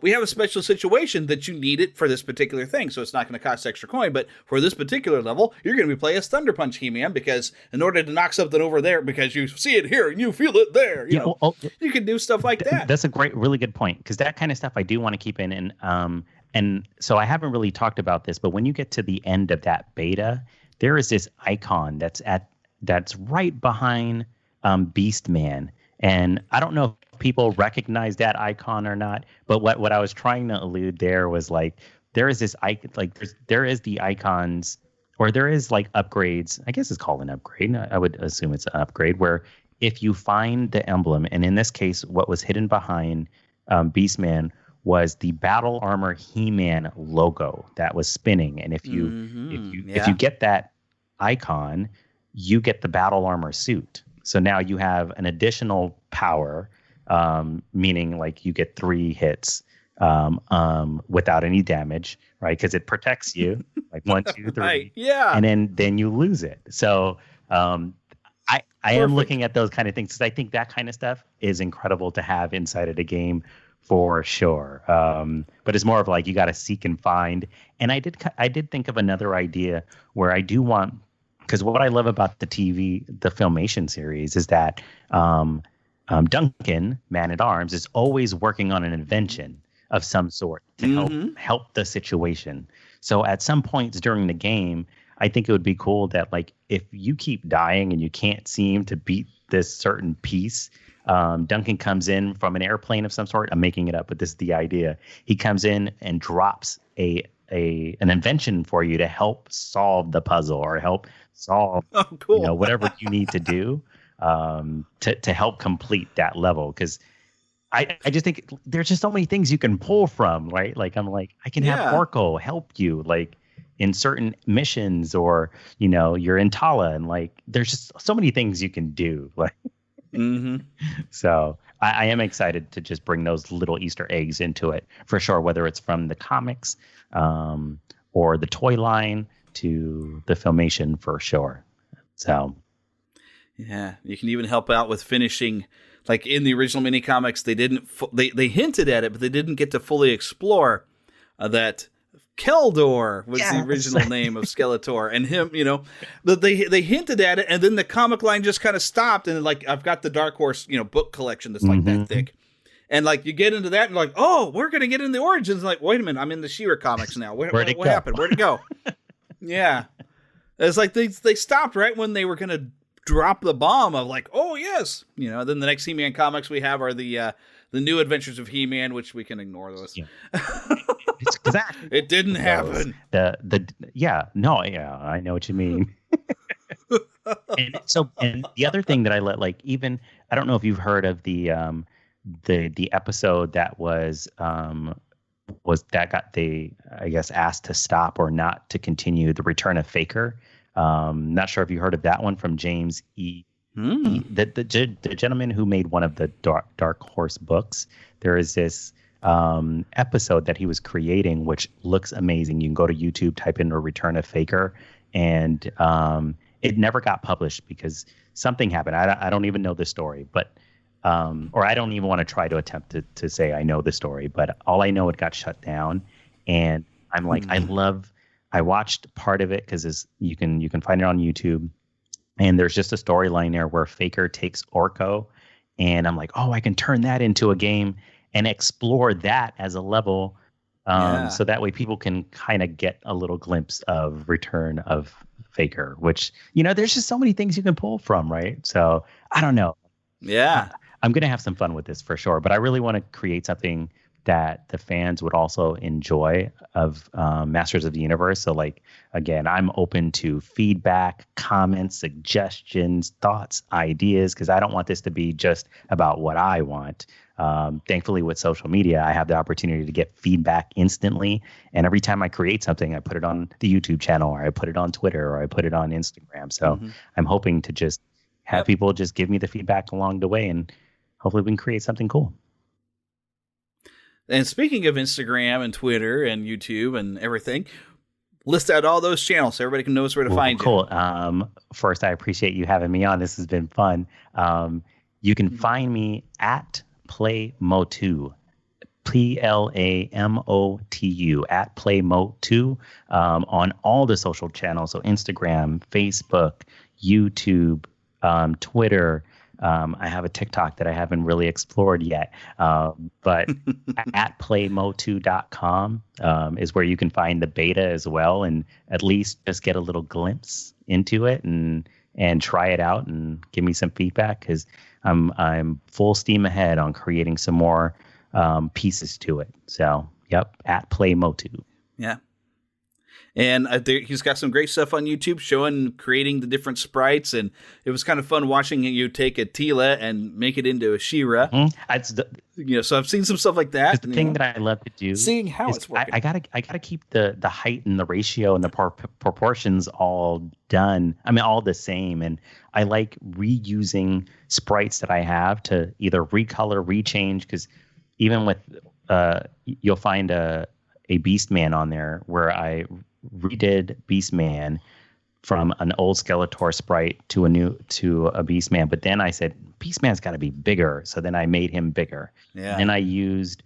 We have a special situation that you need it for this particular thing, so it's not going to cost extra coin. But for this particular level, you're going to be playing as Thunder Punch He-Man because in order to knock something over there, because you see it here and you feel it there, you can do stuff like that.
That's a really good point because that kind of stuff I do want to keep in. And so I haven't really talked about this, but when you get to the end of that beta, there is this icon that's right behind Beastman. And I don't know if people recognize that icon or not, but what I was trying to allude there was there is this icon, there is the icons, or there is upgrades. I guess it's called an upgrade. I would assume it's an upgrade where if you find the emblem, and in this case, what was hidden behind Beastman was the Battle Armor He-Man logo that was spinning. And if you get that icon, you get the Battle Armor suit. So now you have an additional power, meaning you get 3 hits without any damage, right? Because it protects you, 1, 2, 3,
right. Yeah,
and then you lose it. So I am looking at those kind of things because I think that kind of stuff is incredible to have inside of the game for sure. But it's more of you got to seek and find. And I did think of another idea where I do want. Because what I love about the Filmation series is that Duncan, Man-at-Arms, is always working on an invention of some sort to help the situation. So at some points during the game, I think it would be cool that if you keep dying and you can't seem to beat this certain piece, Duncan comes in from an airplane of some sort. I'm making it up, but this is the idea. He comes in and drops an invention for you to help solve the puzzle or help solve whatever you need to do to help complete that level. Because I just think there's just so many things you can pull from, right? I can have Orko help you in certain missions, or you're in Tala, and there's just so many things you can do. So I am excited to just bring those little Easter eggs into it for sure, whether it's from the comics or the toy line to the Filmation for sure. So
yeah, you can even help out with finishing. In the original mini comics, they didn't they hinted at it, but they didn't get to fully explore that Keldor was the original name of Skeletor, and him, they hinted at it, and then the comic line just kind of stopped, and I've got the Dark Horse, book collection that's that thick, and you get into that, and oh, we're gonna get into the origins, wait a minute, I'm in the She-Ra comics now. What happened? Where'd it go? Yeah, it's they stopped right when they were gonna drop the bomb of oh yes, then the next He-Man comics we have are the The New Adventures of He-Man, which we can ignore those.
Yeah. It's exactly.
It didn't happen.
I know what you mean. and the other thing that I let, like, even, I don't know if you've heard of the episode that was that got I guess asked to stop or not to continue the Return of Faker. Not sure if you heard of that one from James E. The gentleman who made one of the Dark Horse books. There is this episode that he was creating, which looks amazing. You can go to YouTube, type in a Return of Faker, and it never got published because something happened. I don't even know the story, but or I don't even want to try to attempt to say I know the story, but all I know, it got shut down. And I'm like, I watched part of it because you can find it on YouTube. And there's just a storyline there where Faker takes Orko, and I'm like, oh, I can turn that into a game and explore that as a level. So that way people can kind of get a little glimpse of Return of Faker, which, there's just so many things you can pull from, right? So I don't know.
Yeah.
I'm going to have some fun with this for sure, but I really want to create something that the fans would also enjoy of Masters of the Universe. So, like, again, I'm open to feedback, comments, suggestions, thoughts, ideas, because I don't want this to be just about what I want. Thankfully, with social media, I have the opportunity to get feedback instantly. And every time I create something, I put it on the YouTube channel, or I put it on Twitter, or I put it on Instagram. So I'm hoping to just have people just give me the feedback along the way, and hopefully we can create something cool.
And speaking of Instagram and Twitter and YouTube and everything, list out all those channels so everybody can know where to find you.
Cool. First, I appreciate you having me on. This has been fun. You can find me at PlayMo2, PLAMOTU, at PlayMo2 on all the social channels. So Instagram, Facebook, YouTube, Twitter. I have a TikTok that I haven't really explored yet, but at playmo2.com is where you can find the beta as well, and at least just get a little glimpse into it and try it out and give me some feedback, because I'm full steam ahead on creating some more pieces to it. So, yep, at playmo2.
Yeah. And he's got some great stuff on YouTube creating the different sprites. And it was kind of fun watching you take a Tila and make it into a She-Ra. So I've seen some stuff like that.
The thing that I love to do,
seeing how it's working.
I gotta keep the height and the ratio and the proportions all done. I mean, all the same. And I like reusing sprites that I have to either recolor, rechange, because even with you'll find a Beastman on there where I redid Beastman from an old Skeletor sprite to a Beastman, but then I said Beastman's got to be bigger, so then I made him bigger. Yeah. And I used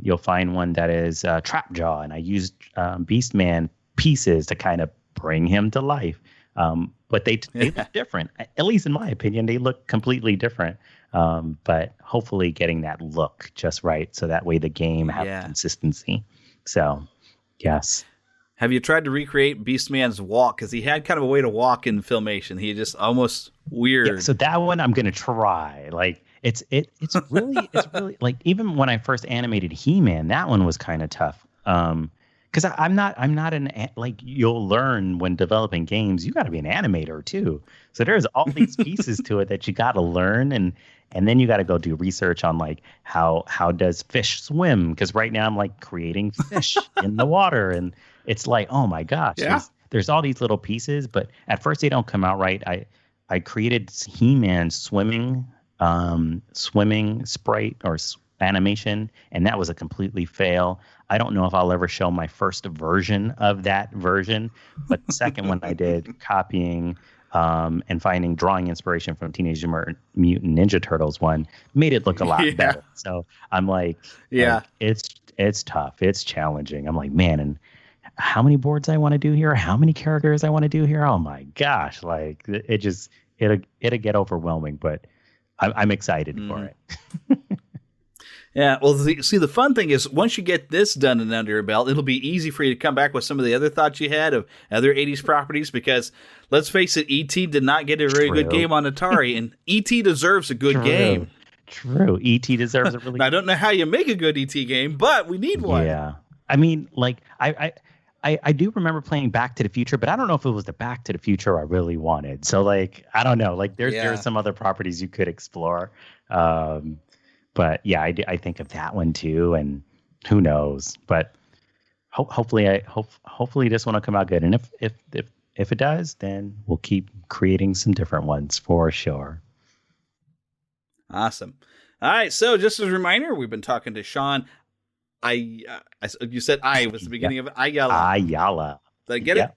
you'll find one that is Trapjaw, and I used Beastman pieces to kind of bring him to life. But they look different, at least in my opinion. They look completely different. But hopefully getting that look just right, so that way the game has consistency. So, yes.
Have you tried to recreate Beastman's walk? Because he had kind of a way to walk in Filmation. He just almost weird. Yeah,
so that one I'm gonna try. Like it's really like, even when I first animated He-Man, that one was kind of tough. Because I'm not like, you'll learn when developing games, you got to be an animator too. So there's all these pieces to it that you got to learn, and then you got to go do research on, like, how does fish swim? Because right now I'm like creating fish in the water, and it's like, oh my gosh, there's all these little pieces, but at first they don't come out right. I created He-Man swimming sprite or animation, and that was a completely fail. I don't know if I'll ever show my first version of that version, but the second one I did, copying and drawing inspiration from Teenage Mutant Ninja Turtles one, made it look a lot better. So I'm like, it's tough, it's challenging. I'm like, man, and how many boards I want to do here, how many characters I want to do here. Oh my gosh, like it'll get overwhelming, but I'm excited for it.
Yeah, well, see, the fun thing is, once you get this done and under your belt, it'll be easy for you to come back with some of the other thoughts you had of other 80s properties, because, let's face it, E.T. did not get a very good game on Atari, and E.T. deserves a good game.
True. E.T. deserves a really.
I don't know how you make a good E.T. game, but we need one.
Yeah. I mean, like, I do remember playing Back to the Future, but I don't know if it was the Back to the Future I really wanted. So, like, I don't know. Like, there are some other properties you could explore. But yeah, I think of that one too, and who knows? But hopefully this one will come out good. And if it does, then we'll keep creating some different ones for sure.
Awesome. All right. So just as a reminder, we've been talking to Sean. You said I was the beginning of it.
Ayala.
Did I get it?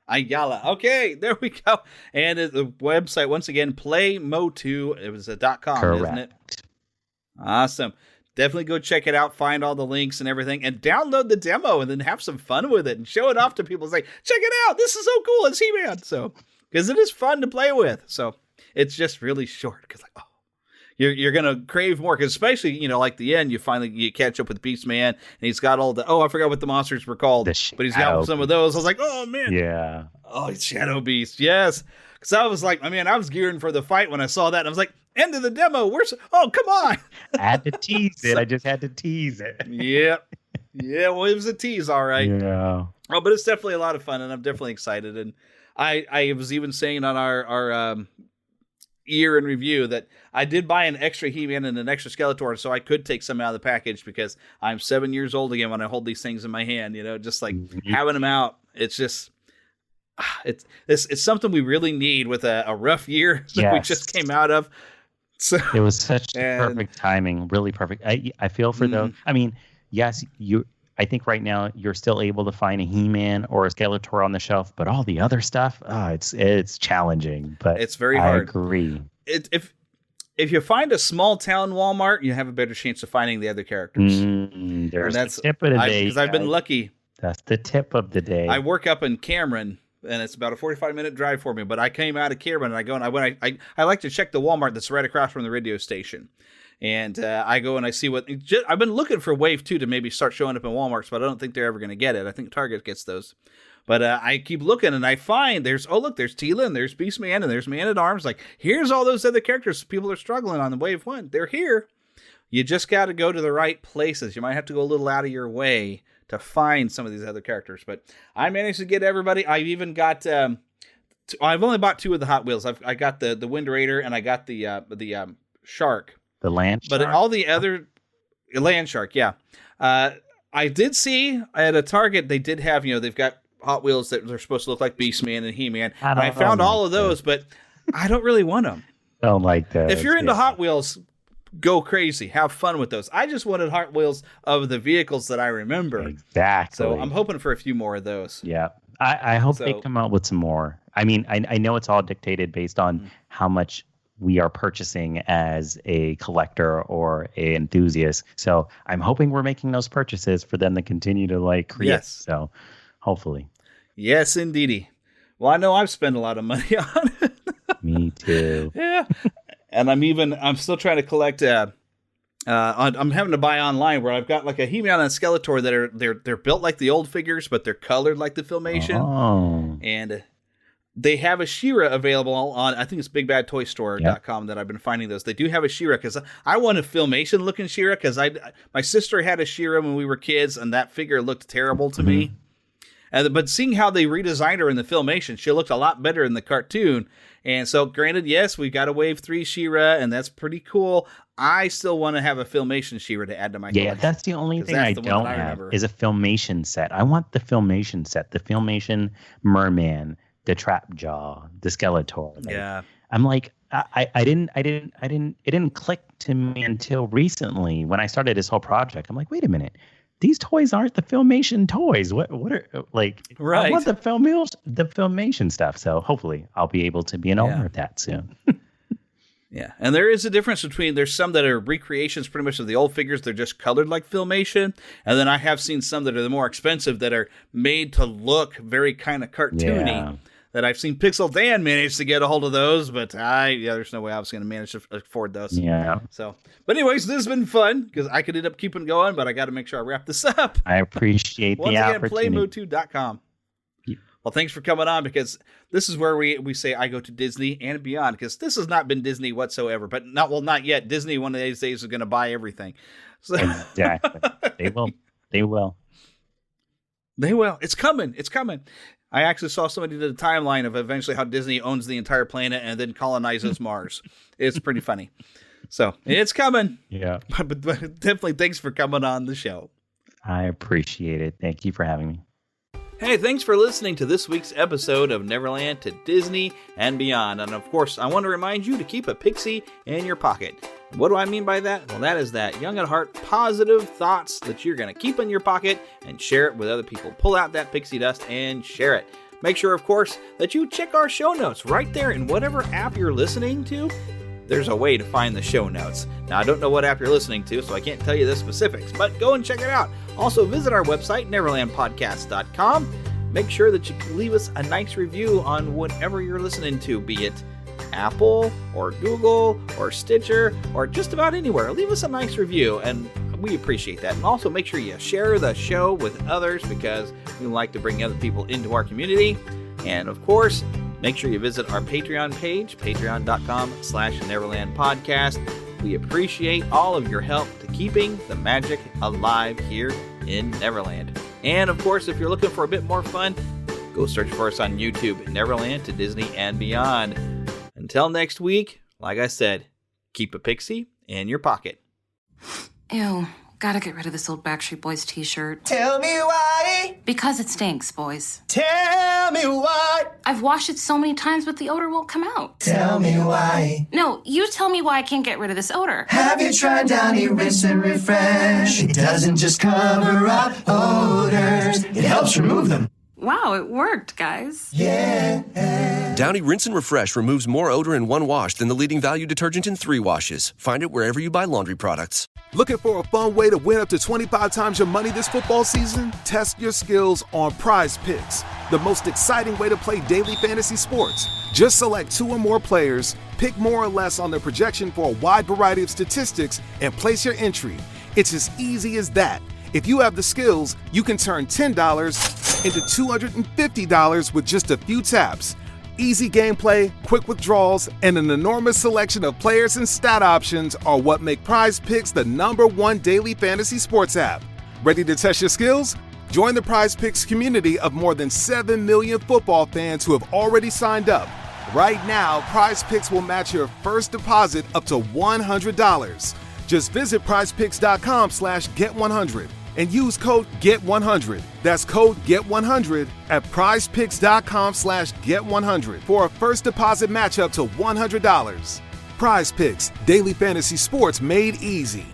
Ayala. Okay, there we go. And the website, once again, playmo2, it was a .com,
Correct.
Isn't it? Awesome. Definitely go check it out, find all the links and everything, and download the demo and then have some fun with it and show it off to people. Say, check it out. This is so cool. It's He-Man. So, because it is fun to play with. So, it's just really short. Because, like, oh, you're going to crave more. Because especially, you know, like the end, you catch up with Beastman, and he's got all the, I forgot what the monsters were called. But he's got some of those. I was like, oh, man.
Yeah.
Oh, it's Shadow Beast. Yes. Because I was like, I was gearing for the fight when I saw that. And I was like, end of the demo. Oh, come on.
I had to tease it. I just had to tease it.
Yep. Yeah, well, it was a tease, all right.
Yeah.
Oh, but it's definitely a lot of fun, and I'm definitely excited. And I was even saying on our year in review that I did buy an extra He-Man and an extra Skeletor so I could take some out of the package because I'm 7 years old again when I hold these things in my hand, you know, just like having them out. It's just... It's something we really need with a rough year that we just came out of. So
it was such perfect timing, really perfect. I feel for those. I mean, yes, I think right now you're still able to find a He-Man or a Skeletor on the shelf, but all the other stuff, it's challenging. But
it's very hard.
I agree.
If you find a small town Walmart, you have a better chance of finding the other characters.
There's the tip of the day.
Because I've been lucky.
That's the tip of the day.
I work up in Cameron. And it's about a 45-minute drive for me. But I came out of Cameron, and I like to check the Walmart that's right across from the radio station. And I go and I see I've been looking for Wave 2 to maybe start showing up in Walmarts, but I don't think they're ever going to get it. I think Target gets those. But I keep looking, and I find there's Teela, and there's Beastman, and there's Man-at-Arms. Like, here's all those other characters people are struggling on in Wave 1. They're here. You just got to go to the right places. You might have to go a little out of your way to find some of these other characters, but I managed to get everybody. I've even got. I've only bought 2 of the Hot Wheels. I got the Wind Raider and I got the Shark.
The Land Shark.
But all the other Land Shark, yeah. I did see at a Target they did have they've got Hot Wheels that they're supposed to look like Beastman and He-Man. And I found all of those, but I don't really want them.
Don't like those.
If you're into Hot Wheels, go crazy. Have fun with those. I just wanted Hot Wheels of the vehicles that I remember.
Exactly.
So I'm hoping for a few more of those.
Yeah. I hope they come out with some more. I mean, I know it's all dictated based on how much we are purchasing as a collector or an enthusiast. So I'm hoping we're making those purchases for them to continue to create.
Yes.
So hopefully.
Yes, indeedy. Well, I know I've spent a lot of money on it.
Me too.
Yeah. And I'm still trying to collect. I'm having to buy online where I've got like a He-Man and a Skeletor that they're built like the old figures, but they're colored like the Filmation.
Oh.
And they have a She-Ra available on, I think it's BigBadToyStore.com that I've been finding those. They do have a She-Ra because I want a Filmation looking She-Ra because my sister had a She-Ra when we were kids, and that figure looked terrible to me. But seeing how they redesigned her in the Filmation, she looked a lot better in the cartoon. And so, granted, yes, we got a Wave 3 She-Ra, and that's pretty cool. I still want to have a Filmation She-Ra to add to my collection.
Yeah, that's the only thing I don't have is a Filmation set. I want the Filmation set, the Filmation Merman, the Trap Jaw, the Skeletor.
Yeah,
I'm like, it didn't click to me until recently when I started this whole project. I'm like, wait a minute. These toys aren't the Filmation toys. What are right? I want the Filmation stuff. So hopefully I'll be able to be an owner of that soon.
Yeah, and there is a difference between there's some that are recreations pretty much of the old figures. They're just colored like Filmation, and then I have seen some that are the more expensive that are made to look very kind of cartoony.
Yeah.
That I've seen Pixel Dan manage to get a hold of those, but there's no way I was going to manage to afford those.
Yeah.
So, but anyways, this has been fun because I could end up keeping going, but I got to make sure I wrap this up.
I appreciate the opportunity.
Once again, playmo2.com. Well, thanks for coming on, because this is where we say I go to Disney and beyond, because this has not been Disney whatsoever. But not yet. Disney one of these days is going to buy everything. So.
Exactly. They will.
It's coming. I actually saw somebody did a timeline of eventually how Disney owns the entire planet and then colonizes Mars. It's pretty funny. So it's coming.
Yeah.
But definitely thanks for coming on the show.
I appreciate it. Thank you for having me.
Hey, thanks for listening to this week's episode of Neverland to Disney and Beyond. And of course, I want to remind you to keep a pixie in your pocket. What do I mean by that? Well, that is that young at heart, positive thoughts that you're going to keep in your pocket and share it with other people. Pull out that pixie dust and share it. Make sure, of course, that you check our show notes right there in whatever app you're listening to. There's a way to find the show notes. Now, I don't know what app you're listening to, so I can't tell you the specifics, but go and check it out. Also, visit our website, neverlandpodcast.com. Make sure that you leave us a nice review on whatever you're listening to, be it Apple or Google or Stitcher or just about anywhere. Leave us a nice review, and we appreciate that. And also make sure you share the show with others, because we like to bring other people into our community. And of course, make sure you visit our Patreon page, patreon.com/NeverlandPodcast. We appreciate all of your help to keeping the magic alive here in Neverland. And of course, if you're looking for a bit more fun, go search for us on YouTube, Neverland to Disney and Beyond. Until next week, like I said, keep a pixie in your pocket.
Ew, gotta get rid of this old Backstreet Boys t-shirt.
Tell me why.
Because it stinks, boys.
Tell me why.
I've washed it so many times, but the odor won't come out.
Tell me why.
No, you tell me why I can't get rid of this odor.
Have you tried Downy Rinse and Refresh? It doesn't just cover up odors, it helps remove them.
Wow, it worked, guys.
Yeah.
Downy Rinse and Refresh removes more odor in one wash than the leading value detergent in 3 washes. Find it wherever you buy laundry products.
Looking for a fun way to win up to 25 times your money this football season? Test your skills on Prize Picks, the most exciting way to play daily fantasy sports. Just select 2 or more players, pick more or less on their projection for a wide variety of statistics, and place your entry. It's as easy as that. If you have the skills, you can turn $10 into $250 with just a few taps. Easy gameplay, quick withdrawals, and an enormous selection of players and stat options are what make Prize Picks the #1 daily fantasy sports app. Ready to test your skills? Join the Prize Picks community of more than 7 million football fans who have already signed up. Right now, Prize Picks will match your first deposit up to $100. Just visit prizepicks.com/get100 and use code GET100. That's code GET100 at prizepicks.com/get100 for a first deposit match up to $100. Prize Picks, daily fantasy sports made easy.